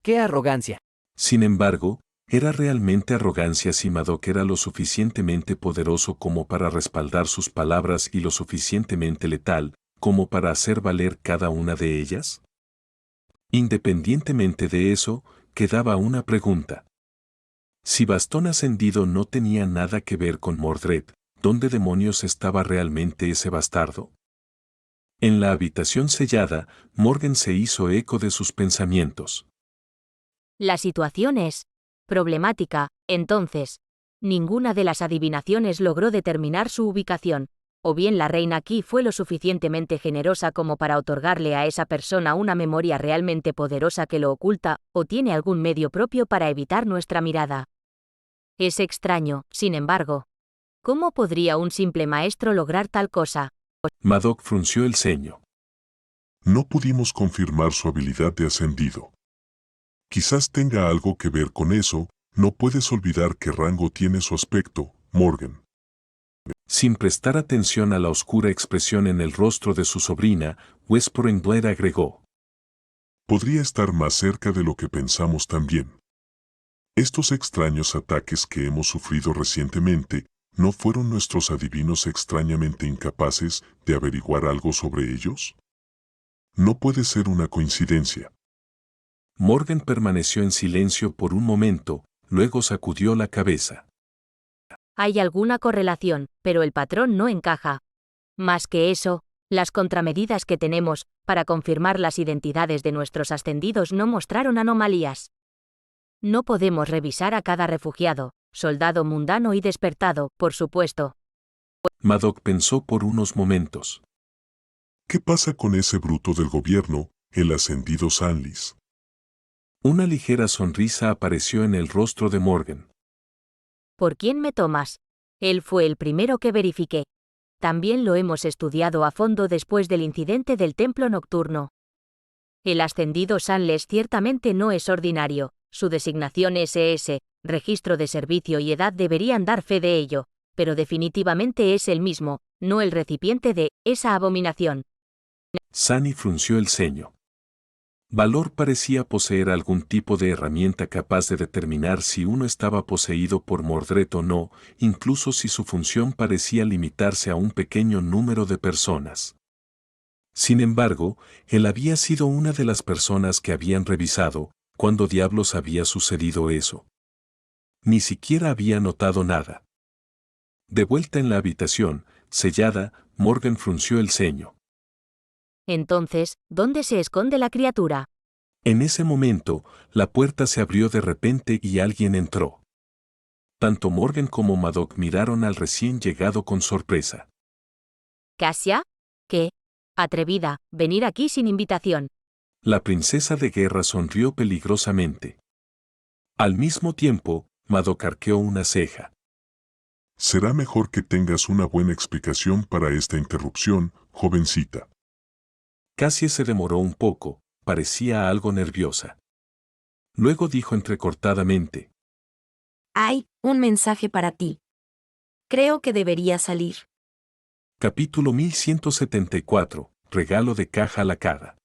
¡Qué arrogancia! Sin embargo, era realmente arrogancia si Madoc era lo suficientemente poderoso como para respaldar sus palabras y lo suficientemente letal como para hacer valer cada una de ellas. Independientemente de eso, quedaba una pregunta. Si Bastón Ascendido no tenía nada que ver con Mordred, ¿dónde demonios estaba realmente ese bastardo? En la habitación sellada, Morgan se hizo eco de sus pensamientos. La situación es problemática, entonces. Ninguna de las adivinaciones logró determinar su ubicación, o bien la reina Ki fue lo suficientemente generosa como para otorgarle a esa persona una memoria realmente poderosa que lo oculta, o tiene algún medio propio para evitar nuestra mirada. Es extraño, sin embargo. ¿Cómo podría un simple maestro lograr tal cosa? Madoc frunció el ceño. No pudimos confirmar su habilidad de ascendido. Quizás tenga algo que ver con eso, no puedes olvidar qué rango tiene su aspecto, Morgan. Sin prestar atención a la oscura expresión en el rostro de su sobrina, Westbrook Blair agregó. Podría estar más cerca de lo que pensamos también. Estos extraños ataques que hemos sufrido recientemente, ¿no fueron nuestros adivinos extrañamente incapaces de averiguar algo sobre ellos? No puede ser una coincidencia. Morgan permaneció en silencio por un momento, luego sacudió la cabeza. Hay alguna correlación, pero el patrón no encaja. Más que eso, las contramedidas que tenemos para confirmar las identidades de nuestros ascendidos no mostraron anomalías. No podemos revisar a cada refugiado, soldado mundano y despertado, por supuesto. Madoc pensó por unos momentos. ¿Qué pasa con ese bruto del gobierno, el ascendido Sanlis? Una ligera sonrisa apareció en el rostro de Morgan. ¿Por quién me tomas? Él fue el primero que verifiqué. También lo hemos estudiado a fondo después del incidente del templo nocturno. El ascendido Sanles ciertamente no es ordinario, su designación SS, registro de servicio y edad deberían dar fe de ello, pero definitivamente es el mismo, no el recipiente de esa abominación. Sunny frunció el ceño. Valor parecía poseer algún tipo de herramienta capaz de determinar si uno estaba poseído por Mordred o no, incluso si su función parecía limitarse a un pequeño número de personas. Sin embargo, él había sido una de las personas que habían revisado, ¿cuándo diablos había sucedido eso? Ni siquiera había notado nada. De vuelta en la habitación, sellada, Morgan frunció el ceño. Entonces, ¿dónde se esconde la criatura? En ese momento, la puerta se abrió de repente y alguien entró. Tanto Morgan como Madoc miraron al recién llegado con sorpresa. ¿Cassia? ¿Qué? Atrevida, venir aquí sin invitación. La princesa de guerra sonrió peligrosamente. Al mismo tiempo, Madoc arqueó una ceja. Será mejor que tengas una buena explicación para esta interrupción, jovencita. Cassia se demoró un poco, parecía algo nerviosa. Luego dijo entrecortadamente. Hay un mensaje para ti. Creo que debería salir. Capítulo 1174, regalo de caja lacada.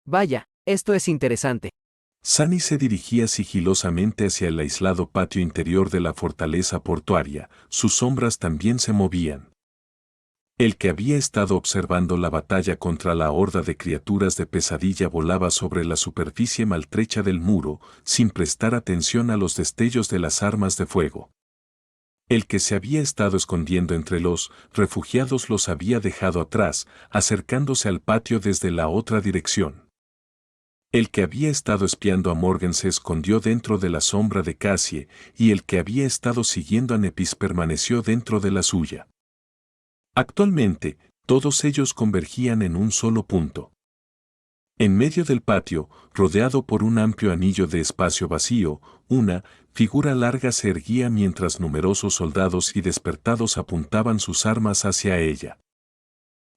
Vaya, esto es interesante. Sunny se dirigía sigilosamente hacia el aislado patio interior de la fortaleza portuaria, sus sombras también se movían. El que había estado observando la batalla contra la horda de criaturas de pesadilla volaba sobre la superficie maltrecha del muro, sin prestar atención a los destellos de las armas de fuego. El que se había estado escondiendo entre los refugiados los había dejado atrás, acercándose al patio desde la otra dirección. El que había estado espiando a Morgan se escondió dentro de la sombra de Cassie, y el que había estado siguiendo a Nepis permaneció dentro de la suya. Actualmente, todos ellos convergían en un solo punto. En medio del patio, rodeado por un amplio anillo de espacio vacío, una figura larga se erguía mientras numerosos soldados y despertados apuntaban sus armas hacia ella.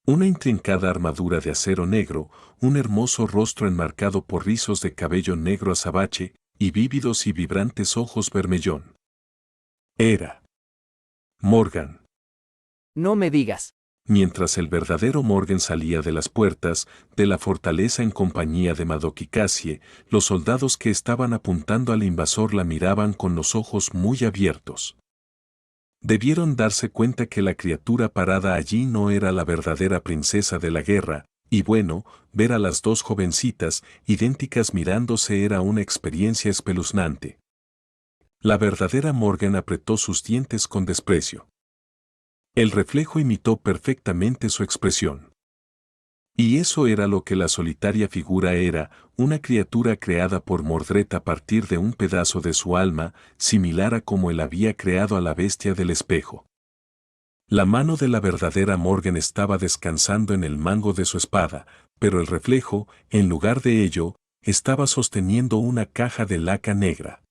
Una intrincada armadura de acero negro, un hermoso rostro enmarcado por rizos de cabello negro azabache, y vívidos y vibrantes ojos vermellón. Era Morgan. No me digas. Mientras el verdadero Morgan salía de las puertas de la fortaleza en compañía de Madoc y Cassie, los soldados que estaban apuntando al invasor la miraban con los ojos muy abiertos. Debieron darse cuenta que la criatura parada allí no era la verdadera princesa de la guerra, y bueno, ver a las dos jovencitas idénticas mirándose era una experiencia espeluznante. La verdadera Morgan apretó sus dientes con desprecio. El reflejo imitó perfectamente su expresión. Y eso era lo que la solitaria figura era, una criatura creada por Mordred a partir de un pedazo de su alma, similar a como él había creado a la bestia del espejo. La mano de la verdadera Morgan estaba descansando en el mango de su espada, pero el reflejo, en lugar de ello, estaba sosteniendo una caja de laca negra.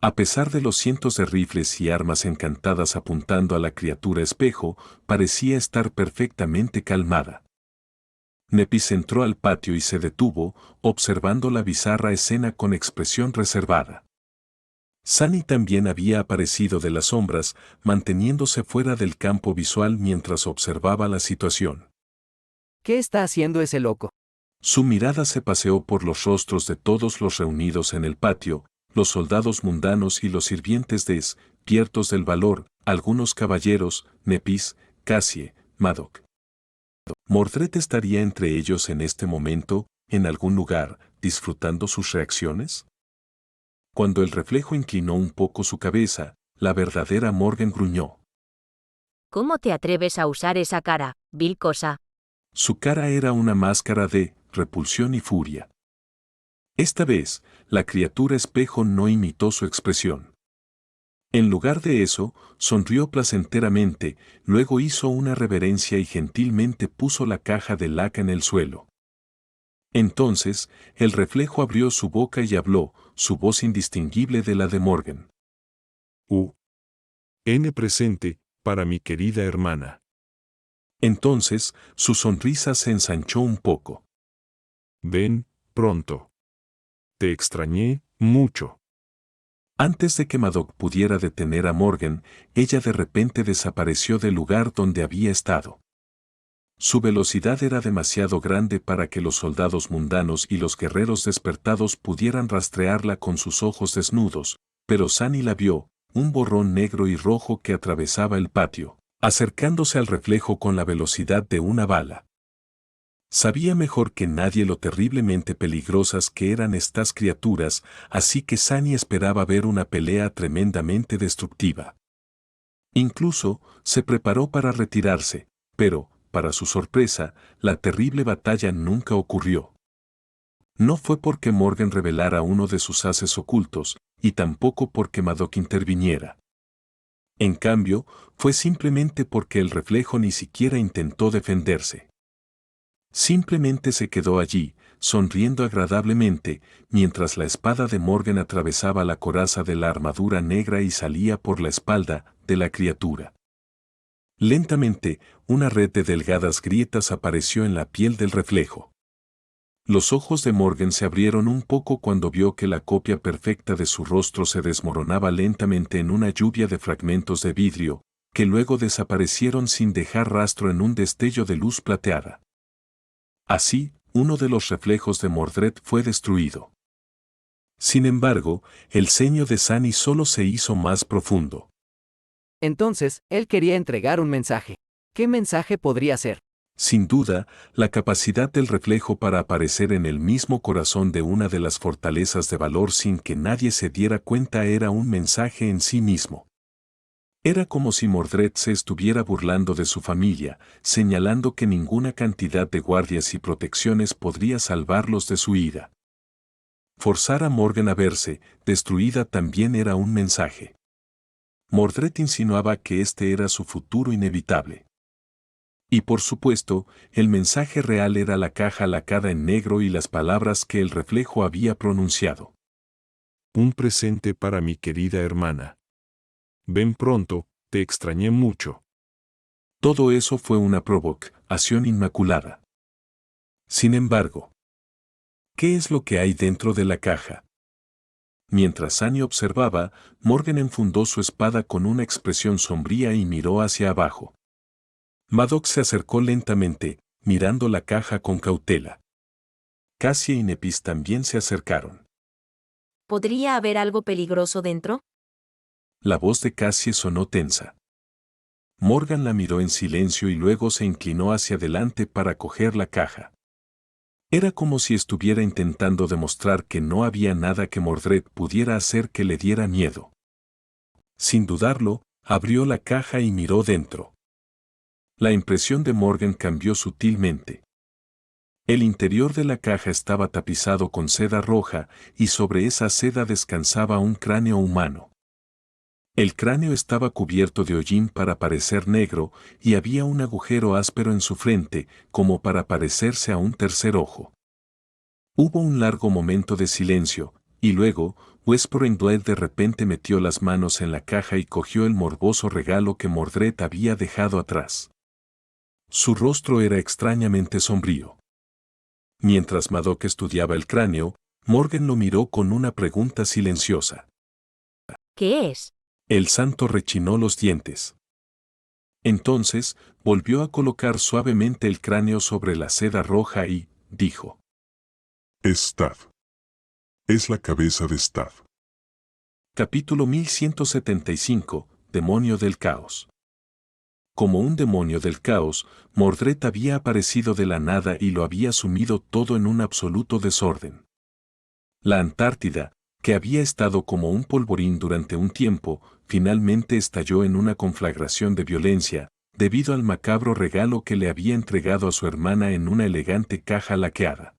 A pesar de los cientos de rifles y armas encantadas apuntando a la criatura espejo, parecía estar perfectamente calmada. Nepis entró al patio y se detuvo, observando la bizarra escena con expresión reservada. Sunny también había aparecido de las sombras, manteniéndose fuera del campo visual mientras observaba la situación. ¿Qué está haciendo ese loco? Su mirada se paseó por los rostros de todos los reunidos en el patio, los soldados mundanos y los sirvientes despiertos del valor, algunos caballeros, Nepis, Cassie, Madoc. ¿Mordred estaría entre ellos en este momento, en algún lugar, disfrutando sus reacciones? Cuando el reflejo inclinó un poco su cabeza, la verdadera Morgan gruñó. ¿Cómo te atreves a usar esa cara, vil cosa? Su cara era una máscara de repulsión y furia. Esta vez, la criatura espejo no imitó su expresión. En lugar de eso, sonrió placenteramente, luego hizo una reverencia y gentilmente puso la caja de laca en el suelo. Entonces, el reflejo abrió su boca y habló, su voz indistinguible de la de Morgan. N presente, para mi querida hermana. Entonces, su sonrisa se ensanchó un poco. Ven, pronto. Te extrañé mucho. Antes de que Madoc pudiera detener a Morgan, ella de repente desapareció del lugar donde había estado. Su velocidad era demasiado grande para que los soldados mundanos y los guerreros despertados pudieran rastrearla con sus ojos desnudos, pero Sunny la vio, un borrón negro y rojo que atravesaba el patio, acercándose al reflejo con la velocidad de una bala. Sabía mejor que nadie lo terriblemente peligrosas que eran estas criaturas, así que Sunny esperaba ver una pelea tremendamente destructiva. Incluso, se preparó para retirarse, pero, para su sorpresa, la terrible batalla nunca ocurrió. No fue porque Morgan revelara uno de sus haces ocultos, y tampoco porque Madoc interviniera. En cambio, fue simplemente porque el reflejo ni siquiera intentó defenderse. Simplemente se quedó allí, sonriendo agradablemente, mientras la espada de Morgan atravesaba la coraza de la armadura negra y salía por la espalda de la criatura. Lentamente, una red de delgadas grietas apareció en la piel del reflejo. Los ojos de Morgan se abrieron un poco cuando vio que la copia perfecta de su rostro se desmoronaba lentamente en una lluvia de fragmentos de vidrio, que luego desaparecieron sin dejar rastro en un destello de luz plateada. Así, uno de los reflejos de Mordred fue destruido. Sin embargo, el ceño de Sunny solo se hizo más profundo. Entonces, él quería entregar un mensaje. ¿Qué mensaje podría ser? Sin duda, la capacidad del reflejo para aparecer en el mismo corazón de una de las fortalezas de valor sin que nadie se diera cuenta era un mensaje en sí mismo. Era como si Mordred se estuviera burlando de su familia, señalando que ninguna cantidad de guardias y protecciones podría salvarlos de su ira. Forzar a Morgan a verse destruida también era un mensaje. Mordred insinuaba que este era su futuro inevitable. Y por supuesto, el mensaje real era la caja lacada en negro y las palabras que el reflejo había pronunciado. Un presente para mi querida hermana. Ven pronto, te extrañé mucho. Todo eso fue una provocación inmaculada. Sin embargo, ¿qué es lo que hay dentro de la caja? Mientras Annie observaba, Morgan enfundó su espada con una expresión sombría y miró hacia abajo. Madoc se acercó lentamente, mirando la caja con cautela. Cassie y Nepis también se acercaron. ¿Podría haber algo peligroso dentro? La voz de Cassie sonó tensa. Morgan la miró en silencio y luego se inclinó hacia adelante para coger la caja. Era como si estuviera intentando demostrar que no había nada que Mordred pudiera hacer que le diera miedo. Sin dudarlo, abrió la caja y miró dentro. La impresión de Morgan cambió sutilmente. El interior de la caja estaba tapizado con seda roja y sobre esa seda descansaba un cráneo humano. El cráneo estaba cubierto de hollín para parecer negro y había un agujero áspero en su frente, como para parecerse a un tercer ojo. Hubo un largo momento de silencio, y luego, Westbrook de repente metió las manos en la caja y cogió el morboso regalo que Mordred había dejado atrás. Su rostro era extrañamente sombrío. Mientras Madoc estudiaba el cráneo, Morgan lo miró con una pregunta silenciosa. ¿Qué es? El santo rechinó los dientes. Entonces, volvió a colocar suavemente el cráneo sobre la seda roja y, dijo. Es Stav. Es la cabeza de Stav. Capítulo 1175, Demonio del Caos. Como un demonio del caos, Mordred había aparecido de la nada y lo había sumido todo en un absoluto desorden. La Antártida, que había estado como un polvorín durante un tiempo, finalmente estalló en una conflagración de violencia, debido al macabro regalo que le había entregado a su hermana en una elegante caja laqueada.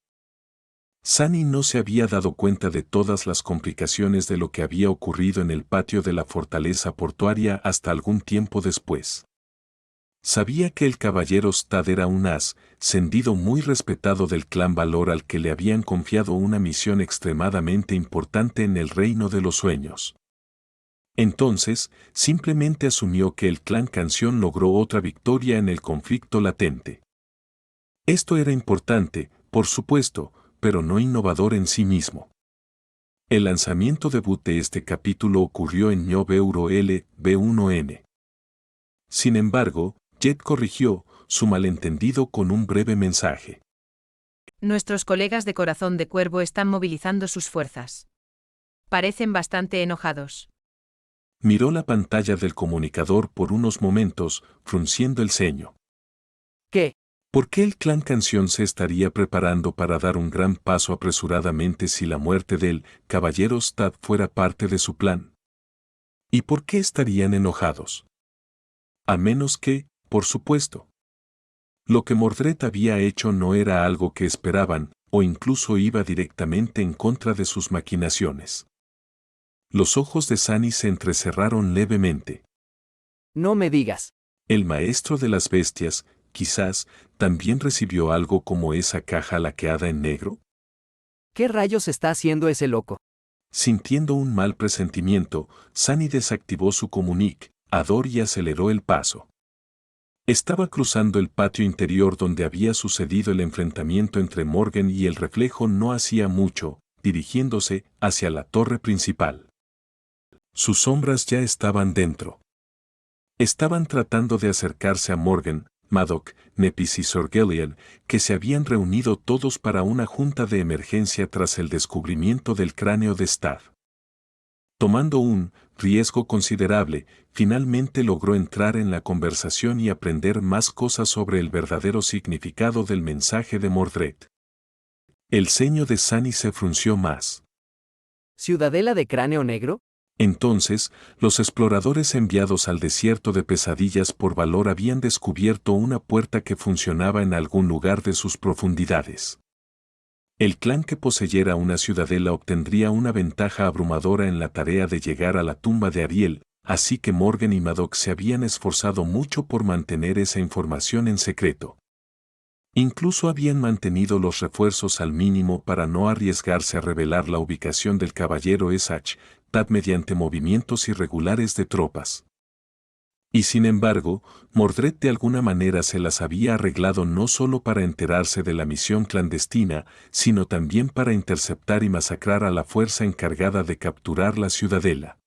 Sunny no se había dado cuenta de todas las complicaciones de lo que había ocurrido en el patio de la fortaleza portuaria hasta algún tiempo después. Sabía que el caballero Stad era un ascendido muy respetado del clan Valor al que le habían confiado una misión extremadamente importante en el reino de los sueños. Entonces, simplemente asumió que el clan Canción logró otra victoria en el conflicto latente. Esto era importante, por supuesto, pero no innovador en sí mismo. El lanzamiento debut de este capítulo ocurrió en Ñobeuro LB1N. Sin embargo, Jet corrigió su malentendido con un breve mensaje. Nuestros colegas de Corazón de Cuervo están movilizando sus fuerzas. Parecen bastante enojados. Miró la pantalla del comunicador por unos momentos, frunciendo el ceño. ¿Qué? ¿Por qué el clan Canción se estaría preparando para dar un gran paso apresuradamente si la muerte del caballero Stad fuera parte de su plan? ¿Y por qué estarían enojados? A menos que, por supuesto, lo que Mordred había hecho no era algo que esperaban, o incluso iba directamente en contra de sus maquinaciones. Los ojos de Sunny se entrecerraron levemente. No me digas. El maestro de las bestias, quizás, también recibió algo como esa caja laqueada en negro. ¿Qué rayos está haciendo ese loco? Sintiendo un mal presentimiento, Sunny desactivó su comunicador y aceleró el paso. Estaba cruzando el patio interior donde había sucedido el enfrentamiento entre Morgan y el reflejo no hacía mucho, dirigiéndose hacia la torre principal. Sus sombras ya estaban dentro. Estaban tratando de acercarse a Morgan, Madoc, Nepis y Sorgelian, que se habían reunido todos para una junta de emergencia tras el descubrimiento del cráneo de Stad. Tomando un riesgo considerable, finalmente logró entrar en la conversación y aprender más cosas sobre el verdadero significado del mensaje de Mordred. El ceño de Sunny se frunció más. ¿Ciudadela de cráneo negro? Entonces, los exploradores enviados al desierto de Pesadillas por Valor habían descubierto una puerta que funcionaba en algún lugar de sus profundidades. El clan que poseyera una ciudadela obtendría una ventaja abrumadora en la tarea de llegar a la tumba de Ariel, así que Morgan y Madoc se habían esforzado mucho por mantener esa información en secreto. Incluso habían mantenido los refuerzos al mínimo para no arriesgarse a revelar la ubicación del caballero Esach, mediante movimientos irregulares de tropas. Y sin embargo, Mordred de alguna manera se las había arreglado no solo para enterarse de la misión clandestina, sino también para interceptar y masacrar a la fuerza encargada de capturar la ciudadela,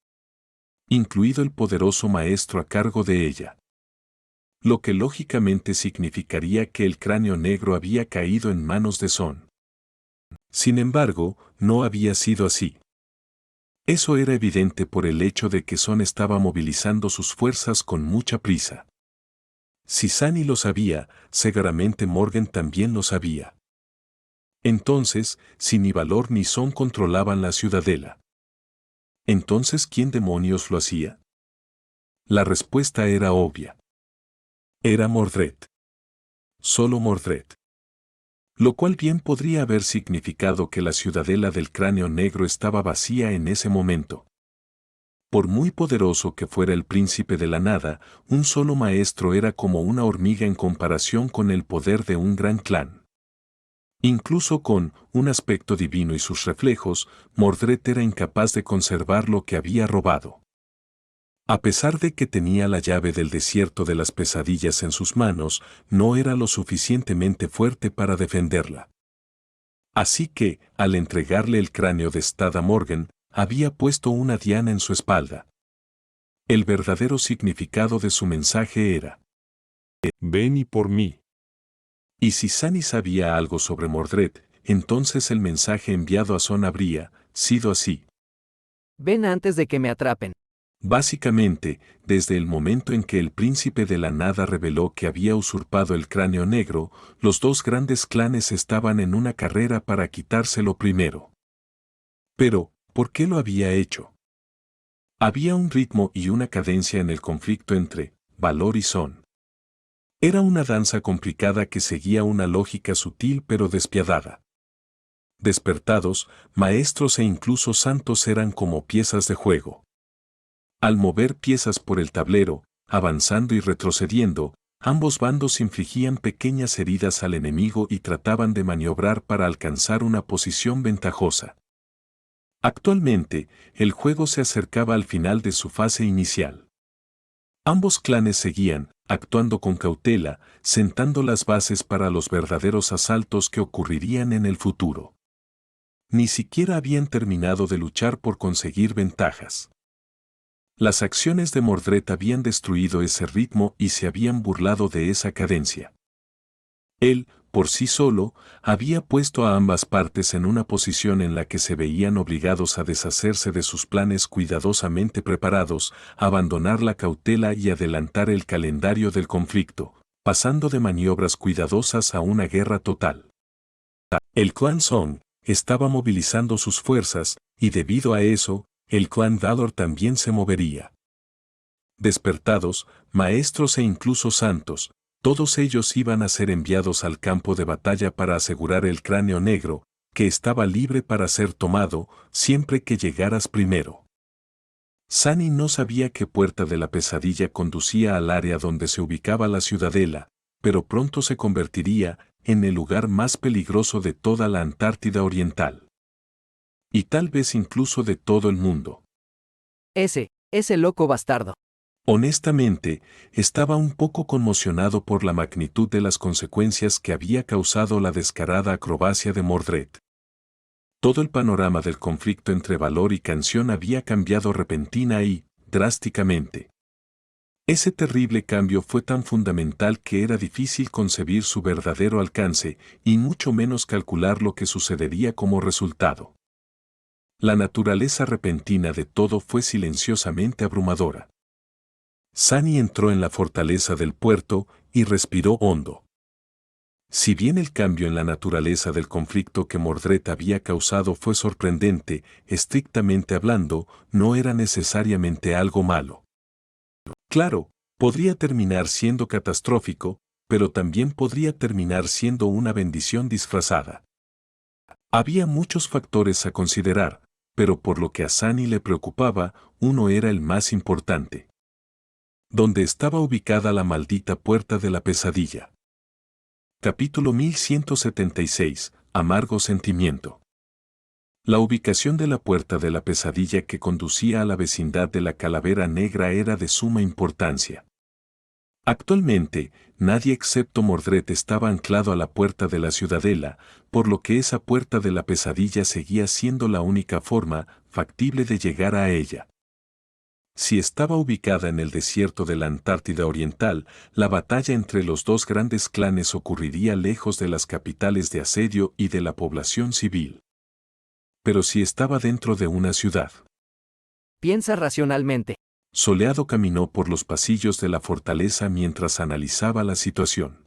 incluido el poderoso maestro a cargo de ella. Lo que lógicamente significaría que el cráneo negro había caído en manos de Son. Sin embargo, no había sido así. Eso era evidente por el hecho de que Son estaba movilizando sus fuerzas con mucha prisa. Si Sunny lo sabía, seguramente Morgan también lo sabía. Entonces, si ni Valor ni Son controlaban la ciudadela, ¿entonces quién demonios lo hacía? La respuesta era obvia. Era Mordred. Solo Mordred. Lo cual bien podría haber significado que la ciudadela del cráneo negro estaba vacía en ese momento. Por muy poderoso que fuera el príncipe de la nada, un solo maestro era como una hormiga en comparación con el poder de un gran clan. Incluso con un aspecto divino y sus reflejos, Mordred era incapaz de conservar lo que había robado. A pesar de que tenía la llave del desierto de las pesadillas en sus manos, no era lo suficientemente fuerte para defenderla. Así que, al entregarle el cráneo de Stad a Morgan, había puesto una diana en su espalda. El verdadero significado de su mensaje era: ven y por mí. Y si Sunny sabía algo sobre Mordred, entonces el mensaje enviado a Son habría sido así: ven antes de que me atrapen. Básicamente, desde el momento en que el príncipe de la nada reveló que había usurpado el cráneo negro, los dos grandes clanes estaban en una carrera para quitárselo primero. Pero, ¿por qué lo había hecho? Había un ritmo y una cadencia en el conflicto entre Valor y Son. Era una danza complicada que seguía una lógica sutil pero despiadada. Despertados, maestros e incluso santos eran como piezas de juego. Al mover piezas por el tablero, avanzando y retrocediendo, ambos bandos infligían pequeñas heridas al enemigo y trataban de maniobrar para alcanzar una posición ventajosa. Actualmente, el juego se acercaba al final de su fase inicial. Ambos clanes seguían, actuando con cautela, sentando las bases para los verdaderos asaltos que ocurrirían en el futuro. Ni siquiera habían terminado de luchar por conseguir ventajas. Las acciones de Mordred habían destruido ese ritmo y se habían burlado de esa cadencia. Él, por sí solo, había puesto a ambas partes en una posición en la que se veían obligados a deshacerse de sus planes cuidadosamente preparados, abandonar la cautela y adelantar el calendario del conflicto, pasando de maniobras cuidadosas a una guerra total. El clan Song estaba movilizando sus fuerzas, y debido a eso, el clan Valor también se movería. Despertados, maestros e incluso santos, todos ellos iban a ser enviados al campo de batalla para asegurar el cráneo negro, que estaba libre para ser tomado, siempre que llegaras primero. Sunny no sabía qué puerta de la pesadilla conducía al área donde se ubicaba la ciudadela, pero pronto se convertiría en el lugar más peligroso de toda la Antártida Oriental. Y tal vez incluso de todo el mundo. Ese loco bastardo. Honestamente, estaba un poco conmocionado por la magnitud de las consecuencias que había causado la descarada acrobacia de Mordred. Todo el panorama del conflicto entre Valor y Canción había cambiado repentina y, drásticamente. Ese terrible cambio fue tan fundamental que era difícil concebir su verdadero alcance y mucho menos calcular lo que sucedería como resultado. La naturaleza repentina de todo fue silenciosamente abrumadora. Sunny entró en la fortaleza del puerto y respiró hondo. Si bien el cambio en la naturaleza del conflicto que Mordred había causado fue sorprendente, estrictamente hablando, no era necesariamente algo malo. Claro, podría terminar siendo catastrófico, pero también podría terminar siendo una bendición disfrazada. Había muchos factores a considerar, pero por lo que a Sunny le preocupaba, uno era el más importante. ¿Dónde estaba ubicada la maldita puerta de la pesadilla? Capítulo 1176. Amargo sentimiento. La ubicación de la puerta de la pesadilla que conducía a la vecindad de la Calavera Negra era de suma importancia. Actualmente, nadie excepto Mordred estaba anclado a la puerta de la ciudadela, por lo que esa puerta de la pesadilla seguía siendo la única forma factible de llegar a ella. Si estaba ubicada en el desierto de la Antártida Oriental, la batalla entre los dos grandes clanes ocurriría lejos de las capitales de asedio y de la población civil. Pero si estaba dentro de una ciudad. Piensa racionalmente. Soleado caminó por los pasillos de la fortaleza mientras analizaba la situación.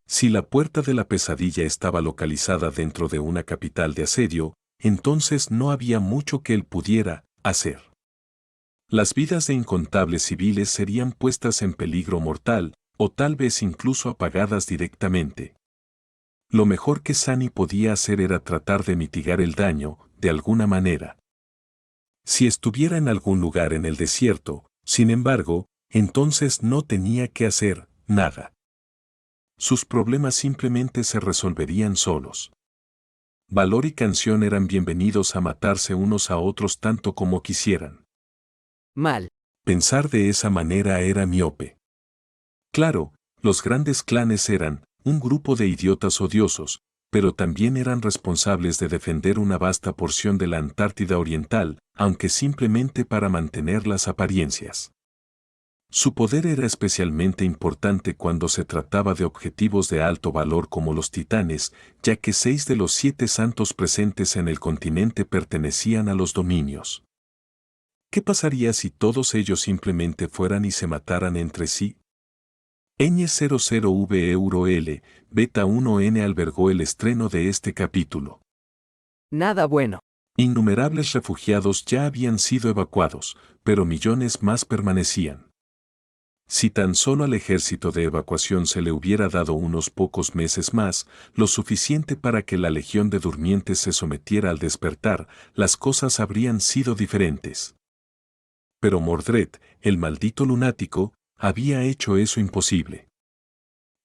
Si la puerta de la pesadilla estaba localizada dentro de una capital de asedio, entonces no había mucho que él pudiera hacer. Las vidas de incontables civiles serían puestas en peligro mortal, o tal vez incluso apagadas directamente. Lo mejor que Sunny podía hacer era tratar de mitigar el daño, de alguna manera. Si estuviera en algún lugar en el desierto, sin embargo, entonces no tenía que hacer nada. Sus problemas simplemente se resolverían solos. Valor y Canción eran bienvenidos a matarse unos a otros tanto como quisieran. Mal. Pensar de esa manera era miope. Claro, los grandes clanes eran un grupo de idiotas odiosos, pero también eran responsables de defender una vasta porción de la Antártida Oriental, aunque simplemente para mantener las apariencias. Su poder era especialmente importante cuando se trataba de objetivos de alto valor como los titanes, ya que 6 de los 7 santos presentes en el continente pertenecían a los dominios. ¿Qué pasaría si todos ellos simplemente fueran y se mataran entre sí? Ñ00V Euro L, Beta 1N albergó el estreno de este capítulo. Nada bueno. Innumerables refugiados ya habían sido evacuados, pero millones más permanecían. Si tan solo al ejército de evacuación se le hubiera dado unos pocos meses más, lo suficiente para que la legión de durmientes se sometiera al despertar, las cosas habrían sido diferentes. Pero Mordred, el maldito lunático, había hecho eso imposible.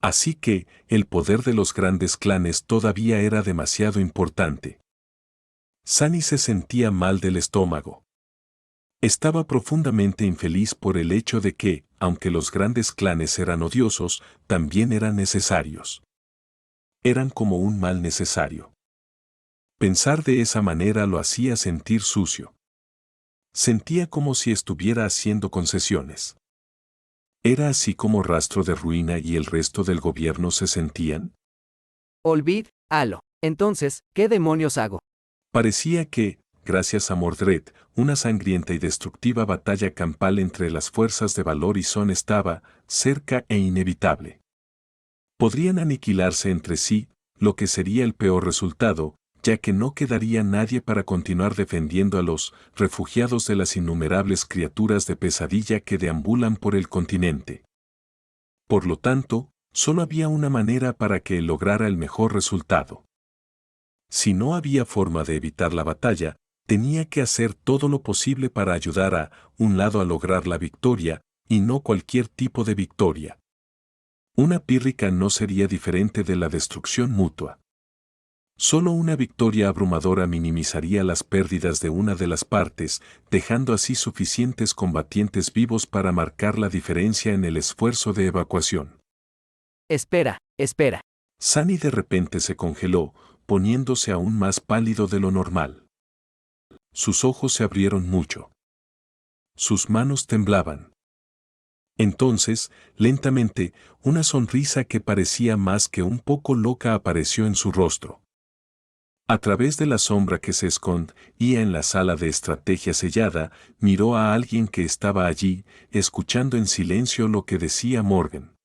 Así que, el poder de los grandes clanes todavía era demasiado importante. Sunny se sentía mal del estómago. Estaba profundamente infeliz por el hecho de que, aunque los grandes clanes eran odiosos, también eran necesarios. Eran como un mal necesario. Pensar de esa manera lo hacía sentir sucio. Sentía como si estuviera haciendo concesiones. ¿Era así como Rastro de Ruina y el resto del gobierno se sentían? Halo. Entonces, ¿qué demonios hago? Parecía que, gracias a Mordred, una sangrienta y destructiva batalla campal entre las fuerzas de Valor y Son estaba cerca e inevitable. Podrían aniquilarse entre sí, lo que sería el peor resultado, ya que no quedaría nadie para continuar defendiendo a los refugiados de las innumerables criaturas de pesadilla que deambulan por el continente. Por lo tanto, solo había una manera para que él lograra el mejor resultado. Si no había forma de evitar la batalla, tenía que hacer todo lo posible para ayudar a un lado a lograr la victoria, y no cualquier tipo de victoria. Una pírrica no sería diferente de la destrucción mutua. Solo una victoria abrumadora minimizaría las pérdidas de una de las partes, dejando así suficientes combatientes vivos para marcar la diferencia en el esfuerzo de evacuación. Espera. Sunny de repente se congeló, poniéndose aún más pálido de lo normal. Sus ojos se abrieron mucho. Sus manos temblaban. Entonces, lentamente, una sonrisa que parecía más que un poco loca apareció en su rostro. A través de la sombra que se escondía en la sala de estrategia sellada, miró a alguien que estaba allí, escuchando en silencio lo que decía Morgan.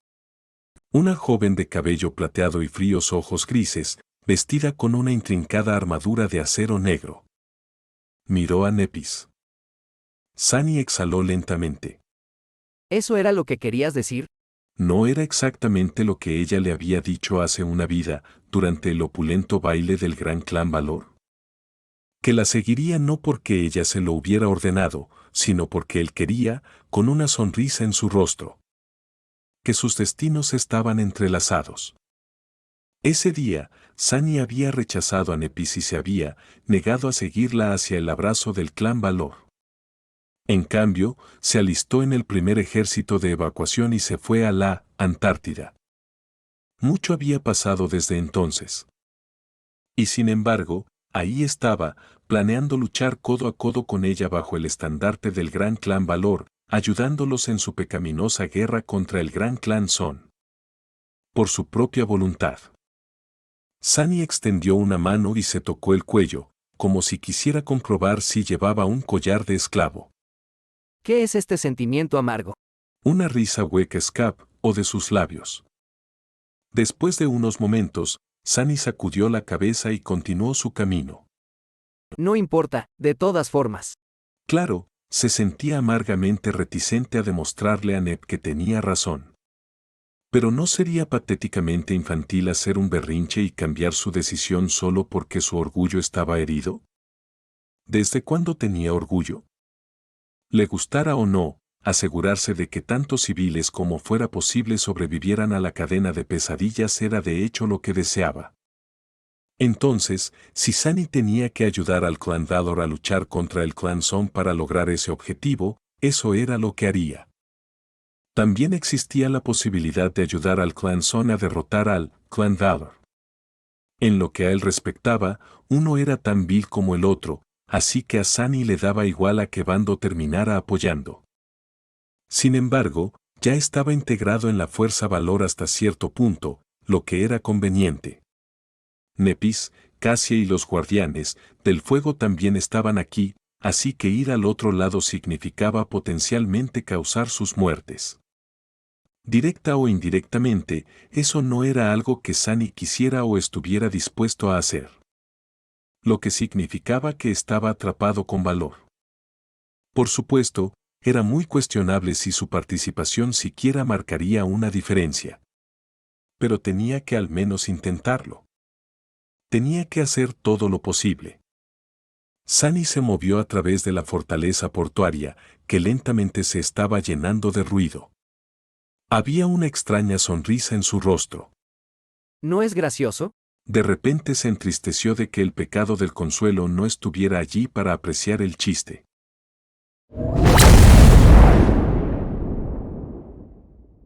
Una joven de cabello plateado y fríos ojos grises, vestida con una intrincada armadura de acero negro. Miró a Nepis. Sunny exhaló lentamente. ¿Eso era lo que querías decir? No era exactamente lo que ella le había dicho hace una vida, durante el opulento baile del gran clan Valor. Que la seguiría no porque ella se lo hubiera ordenado, sino porque él quería, con una sonrisa en su rostro. Que sus destinos estaban entrelazados. Ese día, Sunny había rechazado a Nepis y se había negado a seguirla hacia el abrazo del clan Valor. En cambio, se alistó en el primer ejército de evacuación y se fue a la Antártida. Mucho había pasado desde entonces. Y sin embargo, ahí estaba, planeando luchar codo a codo con ella bajo el estandarte del gran clan Valor, ayudándolos en su pecaminosa guerra contra el gran clan Son. Por su propia voluntad. Sunny extendió una mano y se tocó el cuello, como si quisiera comprobar si llevaba un collar de esclavo. ¿Qué es este sentimiento amargo? Una risa hueca escapó de sus labios. Después de unos momentos, Sunny sacudió la cabeza y continuó su camino. No importa, de todas formas. Claro, se sentía amargamente reticente a demostrarle a Nep que tenía razón. Pero ¿no sería patéticamente infantil hacer un berrinche y cambiar su decisión solo porque su orgullo estaba herido? ¿Desde cuándo tenía orgullo? Le gustara o no, asegurarse de que tanto civiles como fuera posible sobrevivieran a la cadena de pesadillas era de hecho lo que deseaba. Entonces, si Sunny tenía que ayudar al clan Valor a luchar contra el clan Son para lograr ese objetivo, eso era lo que haría. También existía la posibilidad de ayudar al clan Son a derrotar al clan Valor. En lo que a él respectaba, uno era tan vil como el otro, así que a Sunny le daba igual a qué bando terminara apoyando. Sin embargo, ya estaba integrado en la fuerza Valor hasta cierto punto, lo que era conveniente. Nepis, Cassia y los guardianes del fuego también estaban aquí, así que ir al otro lado significaba potencialmente causar sus muertes. Directa o indirectamente, eso no era algo que Sunny quisiera o estuviera dispuesto a hacer. Lo que significaba que estaba atrapado con Valor. Por supuesto, era muy cuestionable si su participación siquiera marcaría una diferencia. Pero tenía que al menos intentarlo. Tenía que hacer todo lo posible. Sunny se movió a través de la fortaleza portuaria, que lentamente se estaba llenando de ruido. Había una extraña sonrisa en su rostro. ¿No es gracioso? De repente se entristeció de que el pecado del consuelo no estuviera allí para apreciar el chiste.